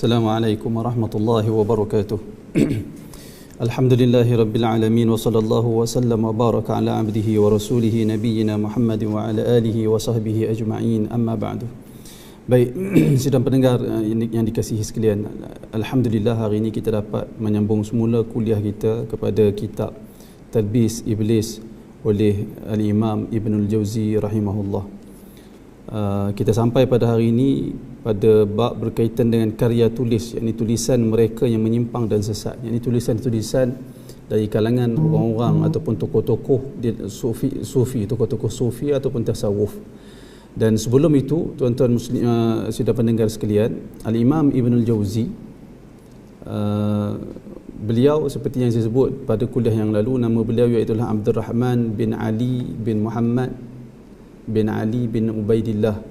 Assalamualaikum warahmatullahi wabarakatuh. Alhamdulillahi rabbil alamin wa sallallahu wa sallam wa baraka ala abdihi wa rasulihi nabiyyina Muhammad wa ala alihi wa sahbihi ajma'in, amma ba'du. Baik, sidang pendengar yang dikasihi sekalian, alhamdulillah hari ini kita dapat menyambung semula kuliah kita kepada kitab Talbis Iblis oleh Al-Imam Ibnul Jauzi rahimahullah. Kita sampai pada hari ini pada bab berkaitan dengan karya tulis, yakni tulisan mereka yang menyimpang dan sesat, yakni tulisan-tulisan dari kalangan orang-orang ataupun tokoh-tokoh sufi, tokoh-tokoh sufi ataupun tasawuf. Dan sebelum itu, tuan-tuan muslim, sidang pendengar sekalian, Al-Imam Ibnul Jauzi, beliau seperti yang saya sebut pada kuliah yang lalu, nama beliau iaitu Abdul Rahman bin Ali bin Muhammad bin Ali bin Ubaidillah.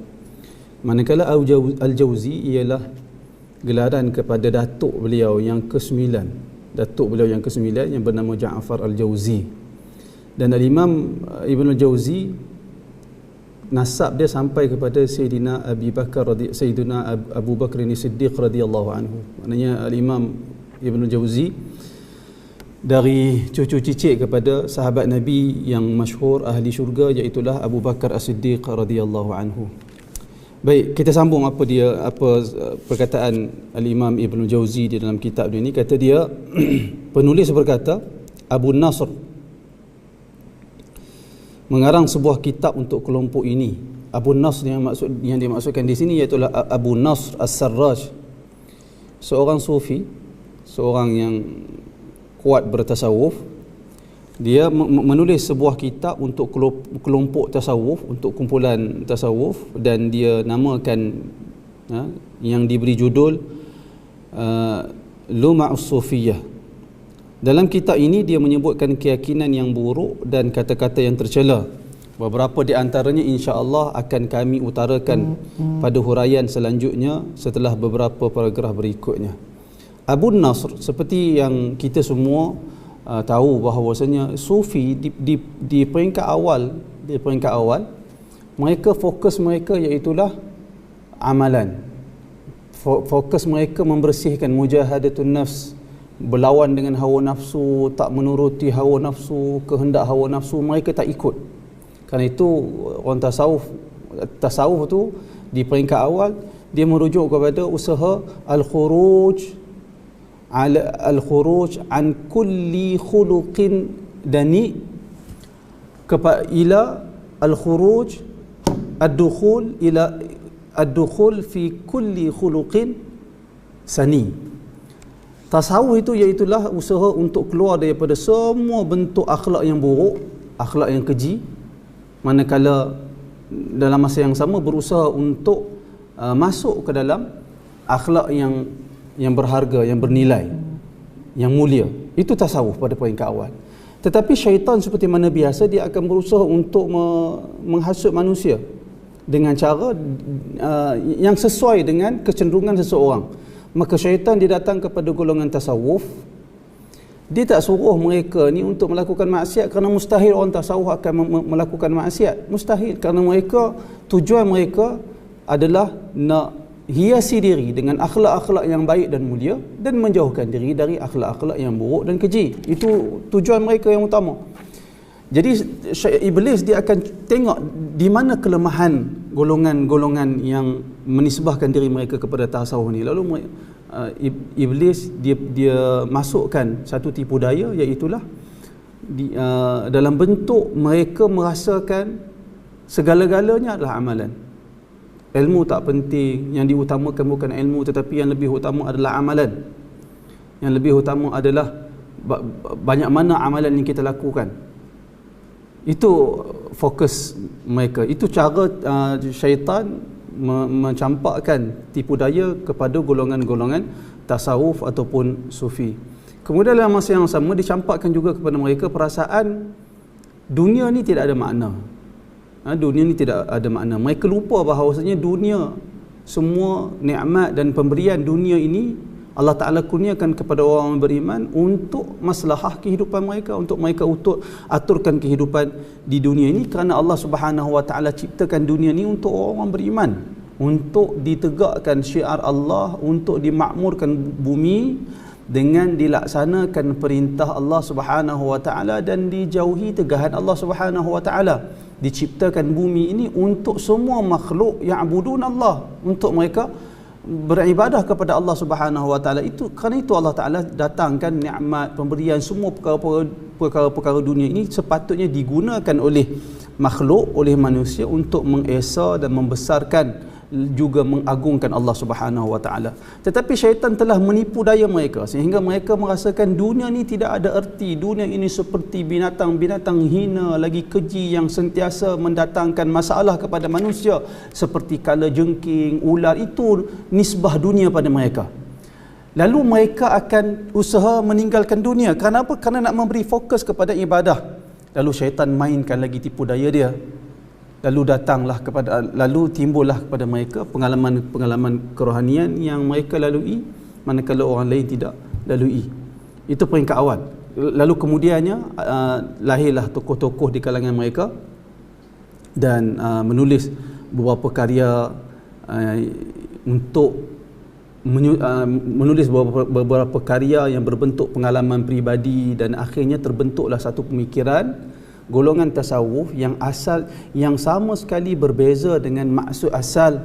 Manakala Al-Jauzi ialah gelaran kepada datuk beliau yang ke-9, datuk beliau yang ke-9 yang bernama Ja'far Al-Jauzi. Dan Al-Imam Ibn Al-Jauzi, nasab dia sampai kepada Sayyidina Abu Bakr As-Siddiq radhiyallahu anhu. Maknanya Al-Imam Ibn Al-Jauzi dari cucu cicit kepada sahabat Nabi yang masyhur ahli syurga, iaitulah Abu Bakar As-Siddiq radhiyallahu anhu. Baik, kita sambung apa perkataan Al-Imam Ibn Jauzi di dalam kitab dia ni. Kata dia, penulis berkata, Abu Nasr mengarang sebuah kitab untuk kelompok ini. Abu Nasr yang dimaksudkan di sini iaitu Abu Nasr As-Sarraj, seorang sufi, seorang yang kuat bertasawuf. Dia menulis sebuah kitab untuk kelompok tasawuf, untuk kumpulan tasawuf, dan dia namakan yang diberi judul Luma'us Sufiyah. Dalam kitab ini dia menyebutkan keyakinan yang buruk dan kata-kata yang tercela. Beberapa di antaranya insya-Allah akan kami utarakan pada huraian selanjutnya setelah beberapa paragraf berikutnya. Abu Nasr, seperti yang kita semua tahu bahawasanya sufi di peringkat awal mereka fokus mereka iaitulah amalan. Fokus mereka membersihkan mujahadatun nafs, berlawan dengan hawa nafsu, tak menuruti hawa nafsu, kehendak hawa nafsu mereka tak ikut. Kerana itu orang tasawuf tu di peringkat awal dia merujuk kepada usaha al-khuruj an kulli khuluqin dani ila al-khuruj ad-dukhul fi kulli khuluqin sani. Tasawuf itu iaitulah usaha untuk keluar daripada semua bentuk akhlak yang buruk, akhlak yang keji, manakala dalam masa yang sama berusaha untuk masuk ke dalam akhlak yang berharga, yang bernilai, yang mulia. Itu tasawuf pada peringkat awal. Tetapi syaitan seperti mana biasa, dia akan berusaha untuk menghasut manusia dengan cara yang sesuai dengan kecenderungan seseorang. Maka syaitan dia datang kepada golongan tasawuf. Dia tak suruh mereka ni untuk melakukan maksiat, kerana mustahil orang tasawuf akan melakukan maksiat. Mustahil, kerana tujuan mereka adalah nak hiasi diri dengan akhlak-akhlak yang baik dan mulia dan menjauhkan diri dari akhlak-akhlak yang buruk dan keji. Itu tujuan mereka yang utama. Jadi iblis dia akan tengok di mana kelemahan golongan-golongan yang menisbahkan diri mereka kepada tasawuf ni. Lalu iblis dia masukkan satu tipu daya, iaitulah dalam bentuk mereka merasakan segala-galanya adalah amalan. Ilmu tak penting, yang diutamakan bukan ilmu, tetapi yang lebih utama adalah amalan. Yang lebih utama adalah banyak mana amalan yang kita lakukan. Itu fokus mereka. Itu cara syaitan mencampakkan tipu daya kepada golongan-golongan tasawuf ataupun sufi. Kemudian dalam masa yang sama dicampakkan juga kepada mereka perasaan dunia ni tidak ada makna. Dunia ni tidak ada makna. Mereka lupa bahawasanya dunia, semua nikmat dan pemberian dunia ini Allah Ta'ala kurniakan kepada orang beriman untuk maslahah kehidupan mereka, untuk mereka aturkan kehidupan di dunia ini, kerana Allah Subhanahu Wa Ta'ala ciptakan dunia ini untuk orang beriman, untuk ditegakkan syiar Allah, untuk dimakmurkan bumi dengan dilaksanakan perintah Allah Subhanahu wa taala dan dijauhi tegahan Allah Subhanahu wa taala. Diciptakan bumi ini untuk semua makhluk ya'budun Allah, untuk mereka beribadah kepada Allah Subhanahu wa taala. Itu kerana itu Allah Taala datangkan nikmat, pemberian, semua perkara-perkara dunia ini sepatutnya digunakan oleh makhluk, oleh manusia untuk mengesa dan membesarkan, juga mengagungkan Allah Subhanahu wa taala. Tetapi syaitan telah menipu daya mereka sehingga mereka merasakan dunia ni tidak ada erti. Dunia ini seperti binatang-binatang hina lagi keji yang sentiasa mendatangkan masalah kepada manusia, seperti kalajengking, ular. Itu nisbah dunia pada mereka. Lalu mereka akan usaha meninggalkan dunia. Kenapa? Kerana nak memberi fokus kepada ibadah. Lalu syaitan mainkan lagi tipu daya dia. Lalu timbullah kepada mereka pengalaman kerohanian yang mereka lalui manakala orang lain tidak lalui. Itu peringkat awal. Lalu kemudiannya lahirlah tokoh-tokoh di kalangan mereka dan menulis beberapa karya untuk menulis beberapa karya yang berbentuk pengalaman peribadi, dan akhirnya terbentuklah satu pemikiran golongan tasawuf yang sama sekali berbeza dengan maksud asal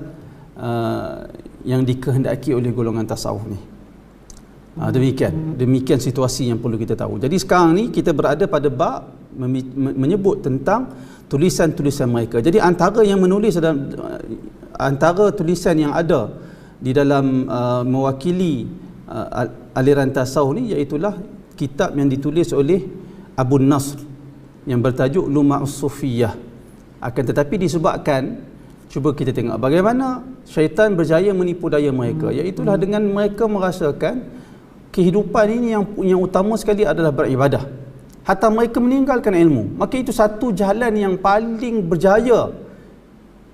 yang dikehendaki oleh golongan tasawuf ni. Demikian situasi yang perlu kita tahu. Jadi sekarang ni kita berada pada bab menyebut tentang tulisan-tulisan mereka. Jadi antara tulisan yang ada di dalam mewakili aliran tasawuf ni, iaitulah kitab yang ditulis oleh Abu Nasr yang bertajuk Luma'us Sufiyah. Akan tetapi disebabkan, cuba kita tengok bagaimana syaitan berjaya menipu daya mereka, iaitulah dengan mereka merasakan kehidupan ini yang utama sekali adalah beribadah, hatta mereka meninggalkan ilmu. Maka itu satu jalan yang paling berjaya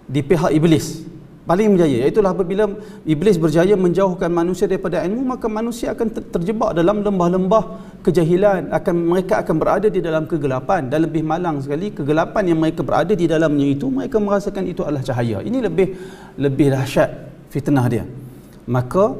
di pihak iblis, paling berjaya. Iaitulah apabila iblis berjaya menjauhkan manusia daripada ilmu, maka manusia akan terjebak dalam lembah-lembah kejahilan. Mereka akan berada di dalam kegelapan, dan lebih malang sekali, kegelapan yang mereka berada di dalamnya itu, mereka merasakan itu adalah cahaya. Ini lebih dahsyat fitnah dia. Maka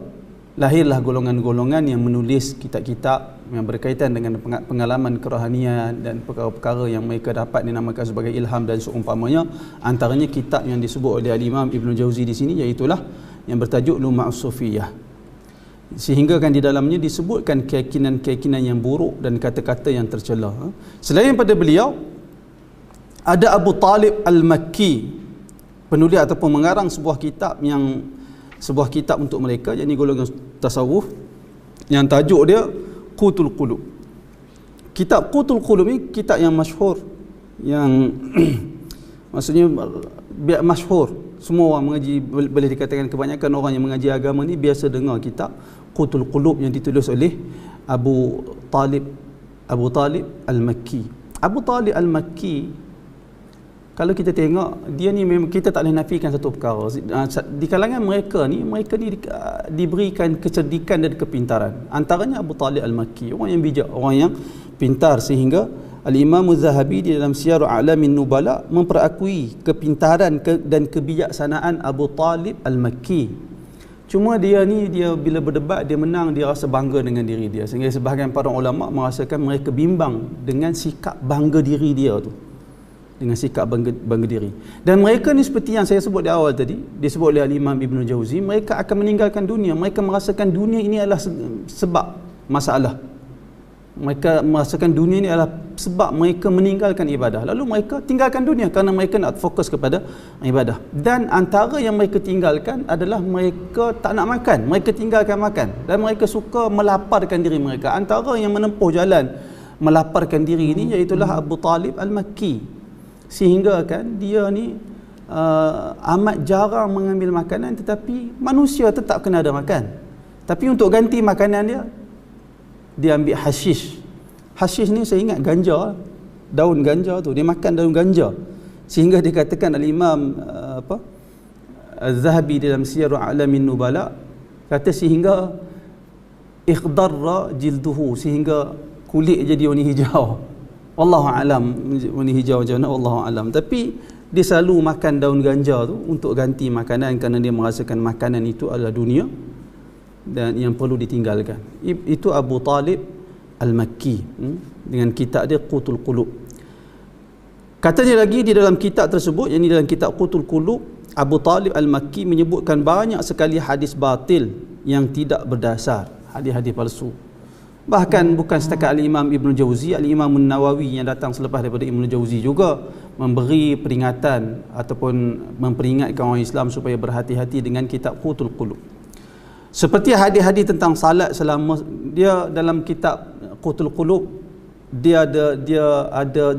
lahirlah golongan-golongan yang menulis kitab-kitab yang berkaitan dengan pengalaman kerohanian dan perkara-perkara yang mereka dapat dinamakan sebagai ilham dan seumpamanya. Antaranya kitab yang disebut oleh Al-Imam Ibn Jauzi di sini, iaitulah yang bertajuk Luma'us Sufiyah. Sehingga kan di dalamnya disebutkan keyakinan-keyakinan yang buruk dan kata-kata yang tercela. Selain pada beliau, ada Abu Talib Al-Makki, penulis ataupun mengarang sebuah kitab untuk mereka, yakni golongan tasawuf, yang tajuk dia Qutul Qulub. Kitab Qutul Qulub ni kitab yang masyhur, yang maksudnya biar masyhur, semua orang mengaji, boleh dikatakan kebanyakan orang yang mengaji agama ni biasa dengar kitab Qutul Qulub yang ditulis oleh Abu Talib Al-Makki. Abu Talib Al-Makki, kalau kita tengok dia ni, memang kita tak boleh nafikan satu perkara. Di kalangan mereka ni diberikan kecerdikan dan kepintaran. Antaranya Abu Talib Al-Makki, orang yang bijak, orang yang pintar, sehingga Al-Imam Az-Zahabi di dalam Siyar A'lamin Nubala memperakui kepintaran dan kebijaksanaan Abu Talib Al-Makki. Cuma dia bila berdebat, dia menang, dia rasa bangga dengan diri dia, sehingga sebahagian para ulama merasakan mereka bimbang dengan sikap bangga diri dia tu, dengan sikap bangga diri. Dan mereka ni seperti yang saya sebut di awal tadi, disebut oleh Al-Imam Ibn Jauzi, mereka akan meninggalkan dunia. Mereka merasakan dunia ini adalah sebab masalah. Mereka merasakan dunia ini adalah sebab mereka meninggalkan ibadah. Lalu mereka tinggalkan dunia kerana mereka nak fokus kepada ibadah. Dan antara yang mereka tinggalkan adalah mereka tak nak makan. Mereka tinggalkan makan. Dan mereka suka melaparkan diri mereka. Antara yang menempuh jalan melaparkan diri ini iaitulah Abu Talib Al-Makki. Sehingga kan dia ni amat jarang mengambil makanan, tetapi manusia tetap kena ada makan. Tapi untuk ganti makanan dia ambil hashish. Hashish ni saya ingat ganja, daun ganja tu, dia makan daun ganja. Sehingga dikatakan Al-Imam Az-Zahabi dalam Siyar A'lamin Nubala kata sehingga ikhdarra jilduhu, sehingga kulit jadi warna hijau. Wallahu alam warna hijau macam mana, wallahu alam. Tapi dia selalu makan daun ganja tu untuk ganti makanan kerana dia merasakan makanan itu adalah dunia dan yang perlu ditinggalkan. Itu Abu Talib Al-Makki dengan kitab dia Qutul Qulub. Katanya lagi di dalam kitab tersebut, yang dalam kitab Qutul Qulub, Abu Talib Al-Makki menyebutkan banyak sekali hadis batil yang tidak berdasar, hadis-hadis palsu. Bahkan bukan setakat Al-Imam Ibn Jauzi, Al-Imam Nawawi yang datang selepas daripada Ibn Jauzi juga memberi peringatan ataupun memperingatkan orang Islam supaya berhati-hati dengan kitab Qutul Qulub. Seperti hadis-hadis tentang salat selama dia dalam kitab Qutul Qulub, dia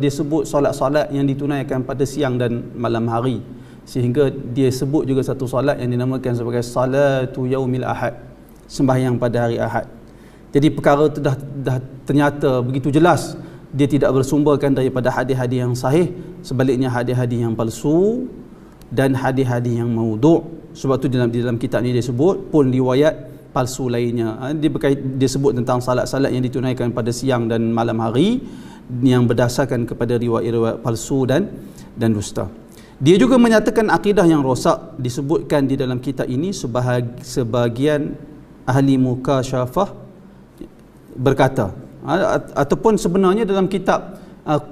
sebut solat-solat yang ditunaikan pada siang dan malam hari, sehingga dia sebut juga satu solat yang dinamakan sebagai salatu yaumil ahad, sembahyang pada hari Ahad. Jadi perkara itu dah ternyata begitu jelas dia tidak bersumberkan daripada hadis-hadis yang sahih, sebaliknya hadis-hadis yang palsu dan hadis-hadis yang maudhu'. Sebab tu dalam kitab ni dia sebut pun riwayat palsu lainnya. Dia sebut tentang salat-salat yang ditunaikan pada siang dan malam hari yang berdasarkan kepada riwayat-riwayat palsu dan dusta. Dia juga menyatakan akidah yang rosak. Disebutkan di dalam kitab ini sebahagian ahli mukasyafah berkata, ataupun sebenarnya dalam kitab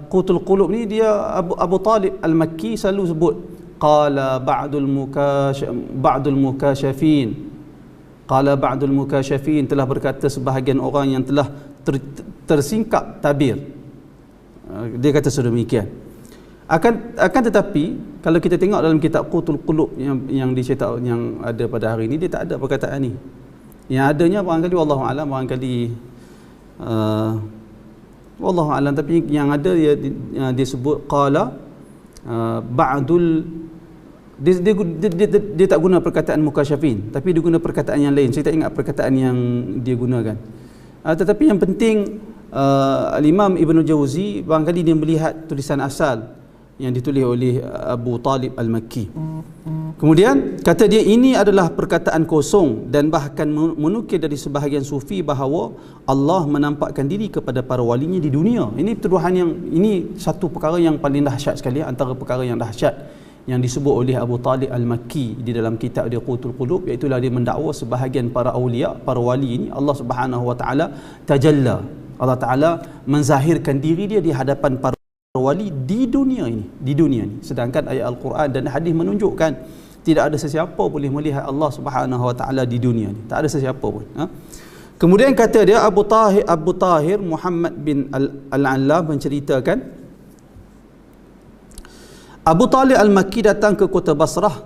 Qutul Qulub ni dia Abu Talib Al-Makki selalu sebut qala ba'dul mukasyafin, qala ba'dul mukasyafin, telah berkata sebahagian orang yang telah tersingkap tabir. Dia kata sedemikian. Akan tetapi kalau kita tengok dalam kitab Qutul Qulub yang dicetak yang ada pada hari ini, dia tak ada perkataan ni. Yang adanya barangkali wallahu alam, barangkali wallahu alam, tapi yang ada dia sebut qala ba'dul, dia tak guna perkataan mukasyafin, tapi dia guna perkataan yang lain. Saya tak ingat perkataan yang dia gunakan. Tetapi yang penting Al-Imam Ibn Jauzi barangkali dia melihat tulisan asal yang ditulis oleh Abu Talib Al-Makki. Kemudian kata dia ini adalah perkataan kosong dan bahkan menukil dari sebahagian sufi bahawa Allah menampakkan diri kepada para walinya di dunia. Ini tuduhan ini satu perkara yang paling dahsyat sekali, antara perkara yang dahsyat yang disebut oleh Abu Talib Al-Makki di dalam kitab dia Qutul Qulub, iaitu dia mendakwa sebahagian para awliya, para wali ini Allah Subhanahu wa taala tajalla. Allah Taala menzahirkan diri dia di hadapan para wali di dunia ini. Sedangkan ayat Al-Quran dan hadis menunjukkan tidak ada sesiapa boleh melihat Allah Subhanahu wa taala di dunia ni. Tak ada sesiapa pun. Kemudian kata dia Abu Tahir Muhammad bin Al-Allah menceritakan Abu Talib Al-Makki datang ke kota Basrah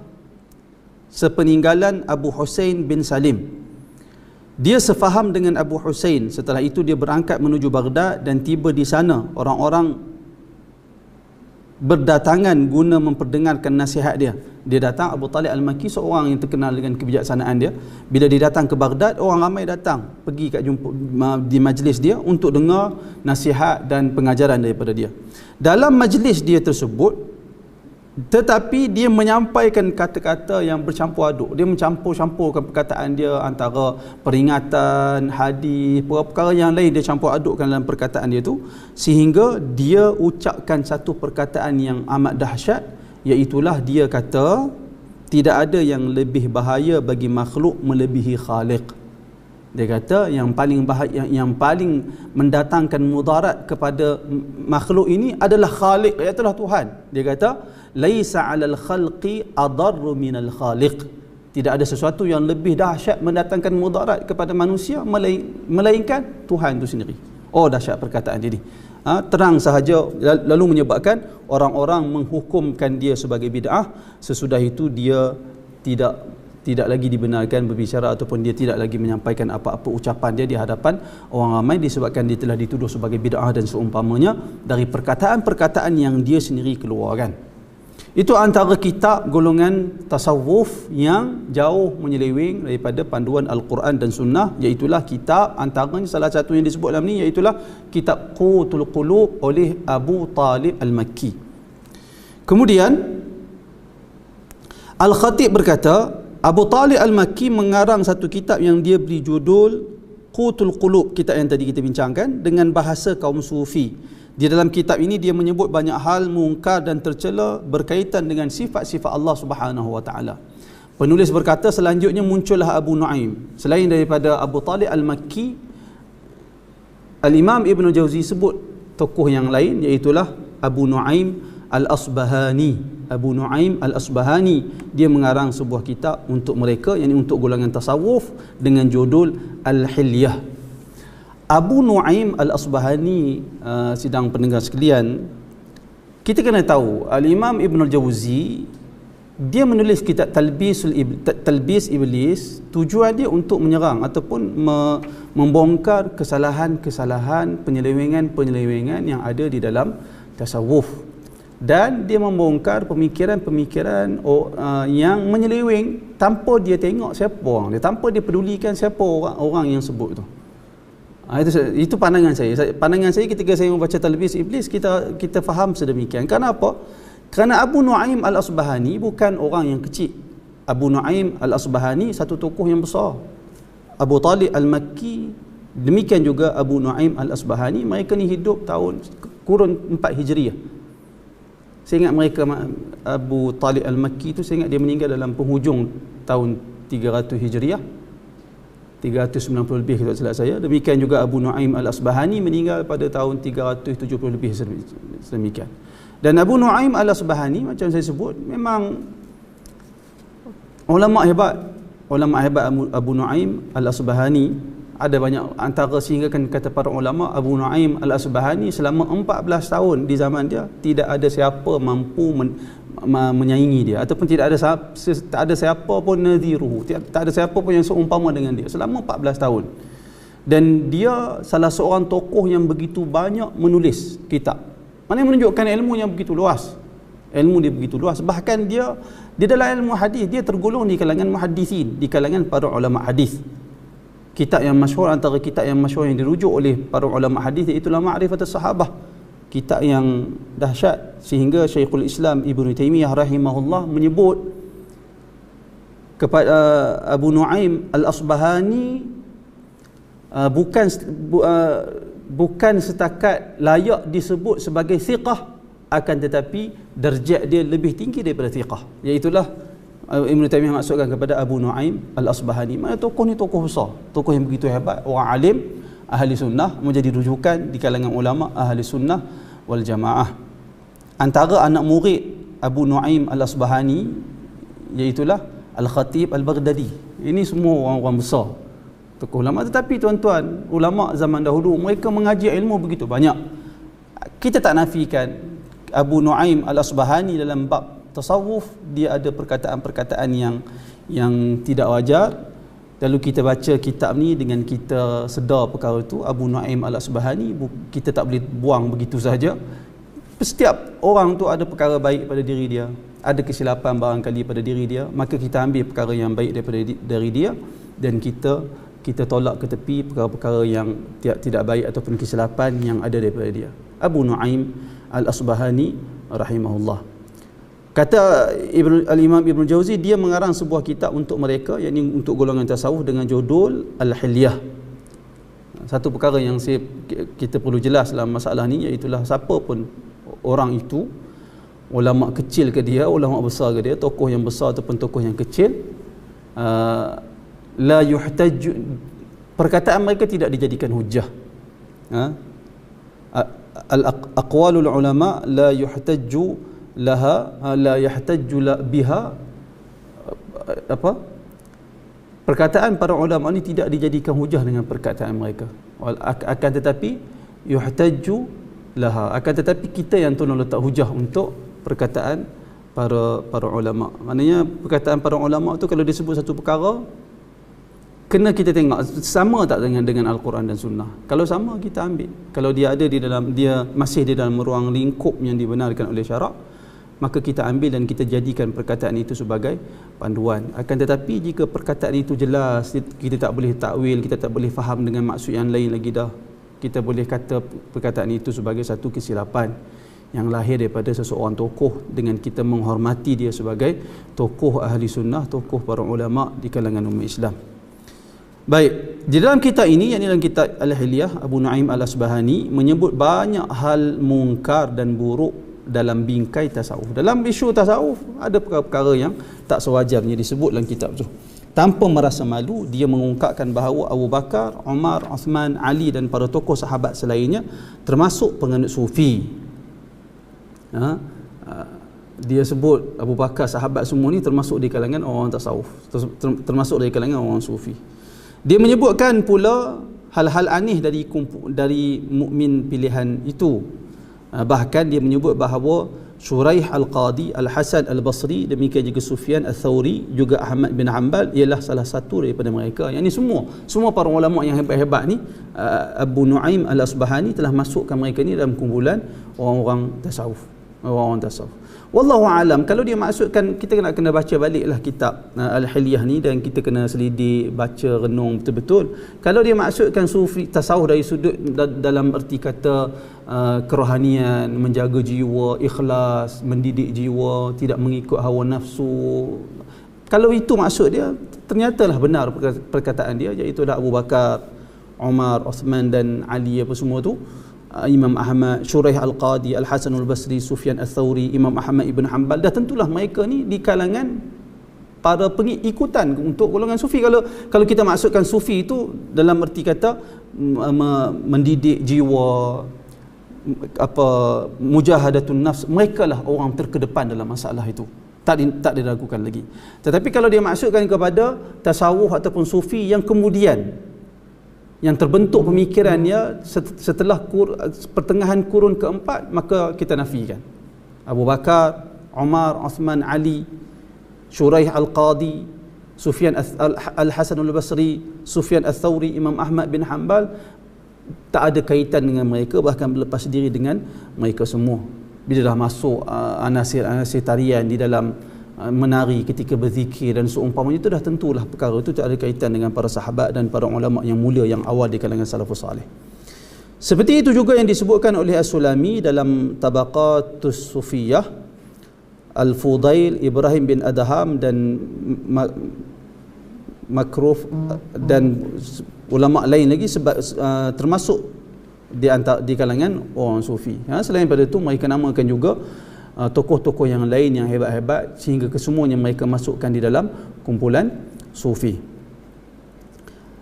sepeninggalan Abu Husain bin Salim. Dia sefaham dengan Abu Husain. Setelah itu dia berangkat menuju Baghdad dan tiba di sana. Orang-orang berdatangan guna memperdengarkan nasihat dia. Dia datang, Abu Talib Al-Makki seorang yang terkenal dengan kebijaksanaan dia. Bila dia datang ke Baghdad, orang ramai datang pergi kat jumpa di majlis dia untuk dengar nasihat dan pengajaran daripada dia. Dalam majlis dia tersebut, tetapi dia menyampaikan kata-kata yang bercampur aduk. Dia mencampur-campurkan perkataan dia antara peringatan, hadis, perkara yang lain dia campur adukkan dalam perkataan dia tu, sehingga dia ucapkan satu perkataan yang amat dahsyat, iaitulah dia kata tidak ada yang lebih bahaya bagi makhluk melebihi Khaliq. Dia kata yang paling bahaya, yang paling mendatangkan mudarat kepada makhluk ini adalah Khaliq, iaitu Tuhan. Dia kata laisa 'alal khalqi adarru minal khaliq. Tidak ada sesuatu yang lebih dahsyat mendatangkan mudarat kepada manusia melainkan Tuhan itu sendiri. Oh, dahsyat perkataan dia ni. Terang sahaja, lalu menyebabkan orang-orang menghukumkan dia sebagai bid'ah. Sesudah itu dia tidak lagi dibenarkan berbicara ataupun dia tidak lagi menyampaikan apa-apa ucapan dia di hadapan orang ramai, disebabkan dia telah dituduh sebagai bid'ah dan seumpamanya dari perkataan-perkataan yang dia sendiri keluarkan. Itu antara kitab golongan tasawuf yang jauh menyeleweng daripada panduan Al-Quran dan Sunnah, iaitulah kitab, antaranya salah satu yang disebut dalam ni, iaitulah kitab Qutul Qulub oleh Abu Talib Al-Makki. Kemudian Al-Khatib berkata, Abu Talib Al-Makki mengarang satu kitab yang dia beri judul Qutul Qulub, kitab yang tadi kita bincangkan, dengan bahasa kaum sufi. Di dalam kitab ini dia menyebut banyak hal mungkar dan tercela berkaitan dengan sifat-sifat Allah Subhanahu wa taala. Penulis berkata selanjutnya muncullah Abu Nuaim. Selain daripada Abu Talib Al-Makki, Al-Imam Ibn Jauzi sebut tokoh yang lain, iaitulah Abu Nuaim Al-Asbahani. Abu Nuaim Al-Asbahani, dia mengarang sebuah kitab untuk mereka, yakni untuk golongan tasawuf, dengan judul Al-Hilyah. Abu Nuaim Al-Asbahani, sidang pendengar sekalian, kita kena tahu Al-Imam Ibn Jauzi dia menulis kitab Talbis Iblis, tujuan dia untuk menyerang ataupun membongkar kesalahan-kesalahan, penyelewengan-penyelewengan yang ada di dalam tasawuf, dan dia membongkar pemikiran-pemikiran yang menyeleweng tanpa dia tengok siapa orang dia, tanpa dia pedulikan siapa orang yang sebut tu. Itu pandangan saya. Pandangan saya ketika saya membaca Talbis Iblis, kita faham sedemikian. Kenapa? Kerana Abu Nuaim Al-Asbahani bukan orang yang kecil. Abu Nuaim Al-Asbahani satu tokoh yang besar. Abu Talib Al-Makki, demikian juga Abu Nuaim Al-Asbahani, mereka ni hidup tahun kurun 4 Hijriah. Saya ingat mereka, Abu Talib Al-Makki tu saya ingat dia meninggal dalam penghujung tahun 300 Hijriah, 390 lebih kalau salah saya. Demikian juga Abu Nuaim Al-Asbahani meninggal pada tahun 370 lebih sedemikian. Dan Abu Nuaim Al-Asbahani macam saya sebut memang ulama hebat. Ulama hebat Abu Nuaim Al-Asbahani ada banyak, antara sehingga kan kata para ulama, Abu Nuaim Al-Asbahani selama 14 tahun di zaman dia tidak ada siapa mampu menyaingi dia, ataupun tak ada siapa pun nadhiruhu, tak ada siapa pun yang seumpama dengan dia selama 14 tahun. Dan dia salah seorang tokoh yang begitu banyak menulis kitab, mana menunjukkan ilmu yang begitu luas. Ilmu dia begitu luas, bahkan dia dalam ilmu hadis dia tergolong di kalangan muhaddisin, di kalangan para ulama hadis. Kitab yang masyhur, antara kitab yang masyhur yang dirujuk oleh para ulama hadis, iaitu Ma'rifatus Sahabah. Kitab yang dahsyat sehingga Syekhul Islam Ibn Taymiyah rahimahullah menyebut kepada Abu Nuaim Al-Asbahani bukan setakat layak disebut sebagai thiqah, akan tetapi darjat dia lebih tinggi daripada thiqah, iaitulah Ibn Taymiyah maksudkan kepada Abu Nuaim Al-Asbahani. Mana tokoh ni tokoh besar, tokoh yang begitu hebat, orang alim, ahli sunnah, menjadi rujukan di kalangan ulama ahli sunnah wal jamaah. Antara anak murid Abu Nuaim Al-Asbahani iaitulah Al-Khatib Al-Baghdadi. Ini semua orang-orang besar, tokoh ulama. Tetapi tuan-tuan, ulama zaman dahulu mereka mengaji ilmu begitu banyak. Kita tak nafikan Abu Nuaim Al-Asbahani dalam bab tasawuf dia ada perkataan-perkataan yang tidak wajar. Lalu kita baca kitab ni dengan kita sedar perkara itu. Abu Nuaim Al-Asbahani kita tak boleh buang begitu saja. Setiap orang tu ada perkara baik pada diri dia, ada kesilapan barangkali pada diri dia, maka kita ambil perkara yang baik dari dia dan kita tolak ke tepi perkara-perkara yang tidak baik ataupun kesilapan yang ada daripada dia. Abu Nuaim Al-Asbahani rahimahullah. Kata Al-Imam Ibn Jauzi, dia mengarang sebuah kitab untuk mereka, yakni untuk golongan tasawuf, dengan judul Al-Hilyah. Satu perkara yang kita perlu jelas dalam masalah ni, iaitulah siapa pun orang itu, ulama kecil ke dia, ulama besar ke dia, tokoh yang besar ataupun tokoh yang kecil, la yuhtaju, perkataan mereka tidak dijadikan hujah. Al-aqwalul ulama la yuhtaju laha, la yahtaju biha, perkataan para ulama ni tidak dijadikan hujah dengan perkataan mereka, akan tetapi yuhtaju laha, akan tetapi kita yang tolong letak hujah untuk perkataan para ulama. Maknanya perkataan para ulama tu kalau disebut satu perkara, kena kita tengok sama tak dengan Al-Quran dan Sunnah. Kalau sama, kita ambil. Kalau dia masih di dalam ruang lingkup yang dibenarkan oleh syarak, maka kita ambil dan kita jadikan perkataan itu sebagai panduan. Akan tetapi jika perkataan itu jelas, kita tak boleh takwil, kita tak boleh faham dengan maksud yang lain lagi dah, kita boleh kata perkataan itu sebagai satu kesilapan yang lahir daripada seseorang tokoh, dengan kita menghormati dia sebagai tokoh ahli sunnah, tokoh para ulama di kalangan umat Islam. Baik, di dalam kitab ini, yakni dalam kitab Al-Hilyah, Abu Nu'aim Al-Asbahani menyebut banyak hal mungkar dan buruk dalam bingkai tasawuf. Dalam isu tasawuf ada perkara-perkara yang tak sewajarnya disebut dalam kitab tu. Tanpa merasa malu, dia mengungkapkan bahawa Abu Bakar, Umar, Uthman, Ali dan para tokoh sahabat selainnya termasuk penganut sufi. Dia sebut Abu Bakar, sahabat semua ni termasuk di kalangan orang tasawuf, termasuk dari kalangan orang sufi. Dia menyebutkan pula hal-hal aneh dari mukmin pilihan itu. Bahkan dia menyebut bahawa Shuraih Al-Qadi, Al-Hasan Al-Basri, demikian juga Sufyan Al-Thawri, juga Ahmad bin Hanbal ialah salah satu daripada mereka. Yang ini semua para ulama yang hebat-hebat ni, Abu Nu'aim Al-Asbahani telah masukkan mereka ni dalam kumpulan orang-orang tasawuf. Wallahu alam. Kalau dia maksudkan, kita kena baca baliklah kitab Al-Hilyah ni dan kita kena selidik, baca, renung betul-betul. Kalau dia maksudkan sufi tasawuf dari sudut dalam erti kata kerohanian, menjaga jiwa, ikhlas, mendidik jiwa, tidak mengikut hawa nafsu, kalau itu maksud dia, ternyatalah benar perkataan dia, iaitu dah Abu Bakar, Umar, Uthman dan Ali apa semua tu, Imam Ahmad, Shuraih Al-Qadi, Al-Hasan Al-Basri, Sufyan Al-Thawri, Imam Ahmad ibn Hanbal, dah tentulah mereka ni di kalangan para pengikutan untuk golongan sufi. Kalau kita maksudkan sufi itu dalam erti kata mendidik jiwa, mujahadatun nafs, mereka lah orang terkedepan dalam masalah itu. Tak diragukan lagi. Tetapi kalau dia maksudkan kepada tasawuf ataupun sufi yang kemudian yang terbentuk pemikirannya setelah pertengahan kurun keempat, maka kita nafikan. Abu Bakar, Umar, Uthman, Ali, Shuraih Al-Qadi, Sufyan Al-Hasan Al-Basri, Sufyan Al-Thawri, Imam Ahmad bin Hanbal, tak ada kaitan dengan mereka, bahkan berlepas diri dengan mereka semua. Bila dah masuk anasir-anasir tarian di dalam menari ketika berzikir dan seumpamanya, itu dah tentulah perkara itu tak ada kaitan dengan para sahabat dan para ulama yang mulia yang awal di kalangan salafus salih. Seperti itu juga yang disebutkan oleh As-Sulami dalam Tabaqatus Sufiyah, Al-Fudail, Ibrahim bin Adham dan Makruf dan ulama lain lagi, sebab termasuk di kalangan orang sufi. Selain pada itu, mereka namakan juga tokoh-tokoh yang lain yang hebat-hebat, sehingga kesemuanya mereka masukkan di dalam kumpulan sufi.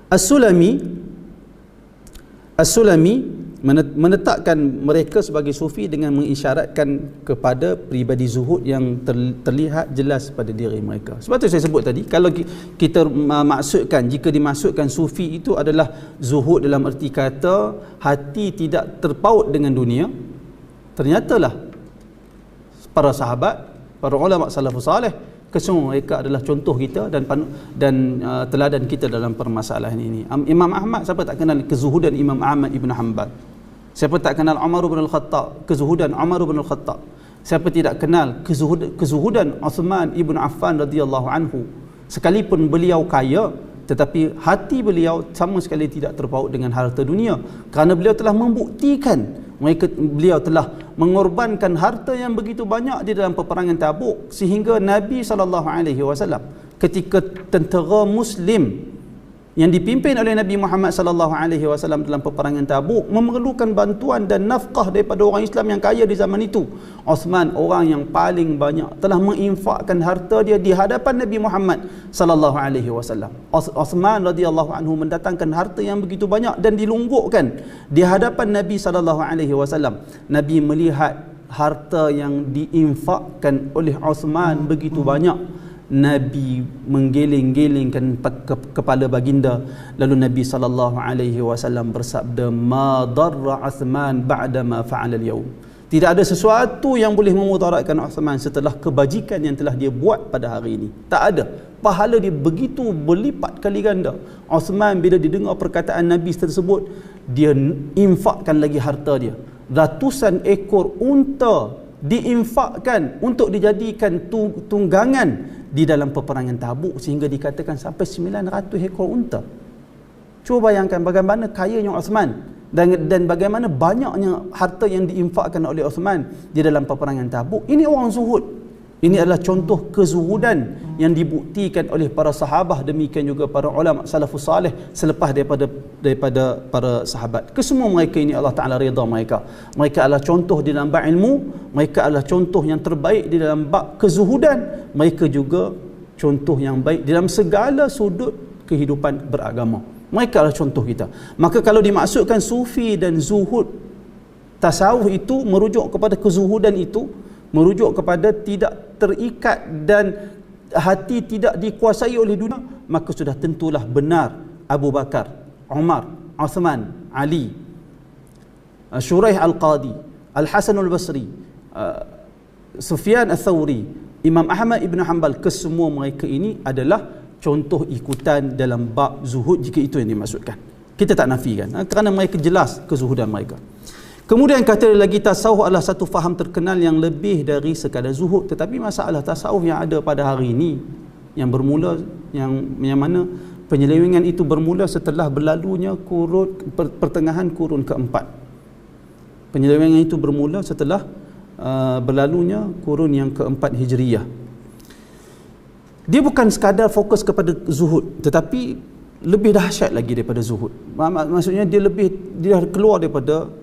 As-Sulami menetapkan mereka sebagai sufi dengan mengisyaratkan kepada pribadi zuhud yang terlihat jelas pada diri mereka. Sebab tu saya sebut tadi, kalau kita maksudkan, jika dimaksudkan sufi itu adalah zuhud dalam erti kata hati tidak terpaut dengan dunia, ternyatalah para sahabat, para ulama salafus salih, kesemua mereka adalah contoh kita dan teladan kita dalam permasalahan ini. Imam Ahmad, siapa tak kenal kezuhudan Imam Ahmad ibn Hanbal? Siapa tak kenal Umar bin Al-Khattab, kezuhudan Umar bin Al-Khattab? Siapa tidak kenal kezuhudan Uthman ibn Affan radhiyallahu anhu? Sekalipun beliau kaya, tetapi hati beliau sama sekali tidak terpaut dengan harta dunia, kerana beliau telah membuktikan beliau telah mengorbankan harta yang begitu banyak di dalam peperangan Tabuk, sehingga Nabi SAW ketika tentera Muslim yang dipimpin oleh Nabi Muhammad SAW dalam peperangan Tabuk memerlukan bantuan dan nafkah daripada orang Islam yang kaya di zaman itu, Uthman, orang yang paling banyak, telah menginfakkan harta dia di hadapan Nabi Muhammad SAW. Uthman radhiyallahu anhu mendatangkan harta yang begitu banyak dan dilunggukkan di hadapan Nabi SAW. Nabi melihat harta yang diinfakkan oleh Uthman begitu banyak, Nabi menggeling-gelingkan kepala baginda, lalu Nabi SAW bersabda, ma darra Uthman ba'da ma fa'ala al-yawm. Tidak ada sesuatu yang boleh memudaratkan Uthman setelah kebajikan yang telah dia buat pada hari ini. Tak ada. Pahala dia begitu berlipat kali ganda. Uthman bila didengar perkataan Nabi tersebut, dia infakkan lagi harta dia. Ratusan ekor unta diinfakkan untuk dijadikan tunggangan di dalam peperangan Tabuk, sehingga dikatakan sampai 900 ekor unta. Cuba bayangkan bagaimana kayanya Uthman dan bagaimana banyaknya harta yang diinfakkan oleh Uthman di dalam peperangan Tabuk. Ini orang zuhud. Ini adalah contoh kezuhudan yang dibuktikan oleh para sahabat, demikian juga para ulama salafus salih selepas daripada para sahabat. Kesemua mereka ini Allah Ta'ala redha mereka. Mereka adalah contoh di dalam bab ilmu, mereka adalah contoh yang terbaik di dalam bab kezuhudan, mereka juga contoh yang baik dalam segala sudut kehidupan beragama. Mereka adalah contoh kita. Maka kalau dimaksudkan sufi dan zuhud, tasawuf itu merujuk kepada kezuhudan itu, merujuk kepada tidak terikat dan hati tidak dikuasai oleh dunia, maka sudah tentulah benar Abu Bakar, Umar, Uthman, Ali, Shuraih Al-Qadi, Al-Hasan Al-Basri, Sufyan Al-Thawri, Imam Ahmad Ibn Hanbal, kesemua mereka ini adalah contoh ikutan dalam bab zuhud, jika itu yang dimaksudkan. Kita tak nafikan, kerana mereka jelas kezuhudan mereka. Kemudian kata lagi, tasawuf adalah satu faham terkenal yang lebih dari sekadar zuhud. Tetapi masalah tasawuf yang ada pada hari ini, yang bermula, yang mana penyelewengan itu bermula setelah berlalunya pertengahan kurun keempat. Penyelewengan itu bermula setelah berlalunya kurun yang keempat Hijriyah. Dia bukan sekadar fokus kepada zuhud, tetapi lebih dahsyat lagi daripada zuhud. Maksudnya dia keluar daripada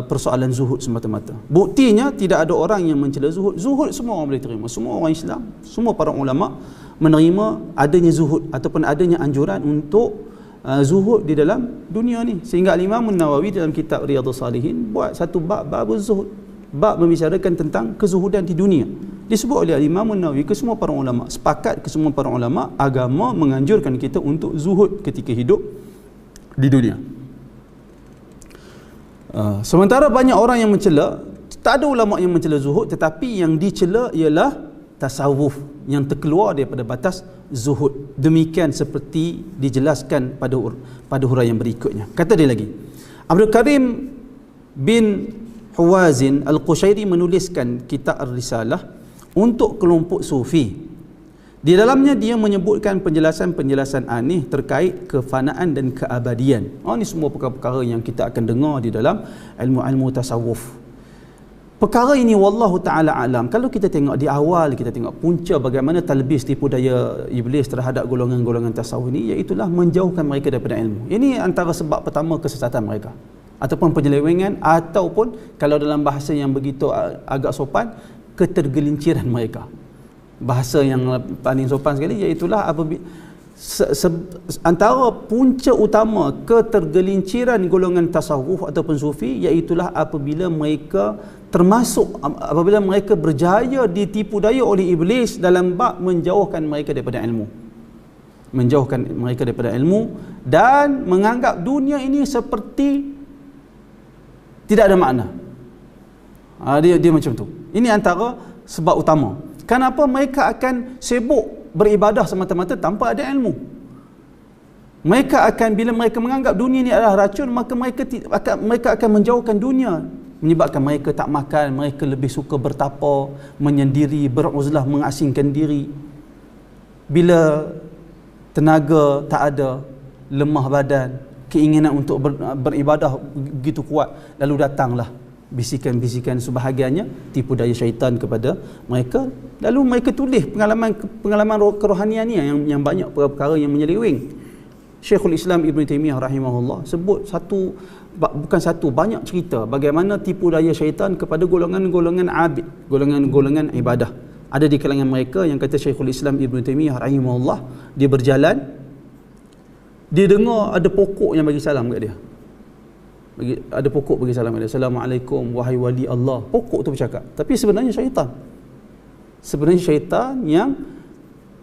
persoalan zuhud semata-mata. Buktinya tidak ada orang yang mencela zuhud. Zuhud semua orang boleh terima. Semua orang Islam, semua para ulama menerima adanya zuhud ataupun adanya anjuran untuk zuhud di dalam dunia ni. Sehingga Imam Nawawi dalam kitab Riyadhus Salihin buat satu bab zuhud. Bab membicarakan tentang kezuhudan di dunia. Disebut oleh Imam Nawawi, kesemua para ulama sepakat, kesemua para ulama agama menganjurkan kita untuk zuhud ketika hidup di dunia. Sementara banyak orang yang mencela, tak ada ulama yang mencela zuhud, tetapi yang dicela ialah tasawuf yang terkeluar daripada batas zuhud. Demikian seperti dijelaskan pada huraian berikutnya. Kata dia lagi, Abdul Karim bin Huwazin Al-Qushairi menuliskan kitab Ar-Risalah untuk kelompok sufi. Di dalamnya dia menyebutkan penjelasan-penjelasan aneh terkait kefanaan dan keabadian. Ini semua perkara-perkara yang kita akan dengar di dalam ilmu-ilmu tasawuf. Perkara ini wallahu ta'ala alam, kalau kita tengok di awal, kita tengok punca bagaimana talbis tipu daya iblis terhadap golongan-golongan tasawuf ini, iaitulah menjauhkan mereka daripada ilmu. Ini antara sebab pertama kesesatan mereka, ataupun penyelewengan, ataupun kalau dalam bahasa yang begitu agak sopan, ketergelinciran mereka. Bahasa yang paling sopan sekali iaitulah antara punca utama ketergelinciran golongan tasawuf ataupun sufi, iaitulah apabila mereka berjaya ditipu daya oleh iblis dalam bab menjauhkan mereka daripada ilmu, dan menganggap dunia ini seperti tidak ada makna. Dia macam tu. Ini antara sebab utama. Kenapa mereka akan sibuk beribadah semata-mata tanpa ada ilmu? Mereka akan, bila mereka menganggap dunia ini adalah racun, maka mereka akan menjauhkan dunia, menyebabkan mereka tak makan, mereka lebih suka bertapa, menyendiri, beruzlah, mengasingkan diri. Bila tenaga tak ada, lemah badan, keinginan untuk beribadah begitu kuat, lalu datanglah bisikan-bisikan sebahagiannya tipu daya syaitan kepada mereka. Lalu mereka tulis pengalaman kerohanian ni yang banyak perkara yang menyeleweng. Syekhul Islam Ibn Taymiyah rahimahullah sebut banyak cerita bagaimana tipu daya syaitan kepada golongan-golongan abid, golongan-golongan ibadah. Ada di kalangan mereka yang kata Syekhul Islam Ibn Taymiyah rahimahullah, dia berjalan, dia dengar ada pokok yang bagi salam kat dia. Ada pokok bagi salam kat dia. Assalamualaikum wahai wali Allah. Pokok tu bercakap. Tapi sebenarnya syaitan. Sebenarnya syaitan yang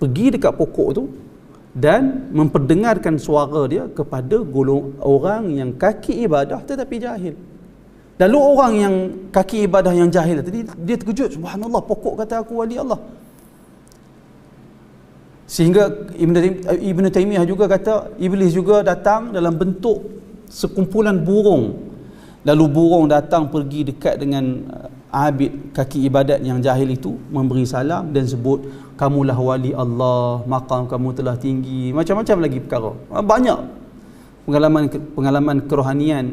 pergi dekat pokok tu dan memperdengarkan suara dia kepada orang yang kaki ibadah tetapi jahil. Lalu orang yang kaki ibadah yang jahil tadi, dia terkejut, subhanallah, pokok kata aku wali Allah. Sehingga Ibn Taymiyah juga kata iblis juga datang dalam bentuk sekumpulan burung. Lalu burung datang pergi dekat dengan abid kaki ibadat yang jahil itu, memberi salam dan sebut, kamulah wali Allah, maqam kamu telah tinggi, macam-macam lagi perkara. Banyak pengalaman kerohanian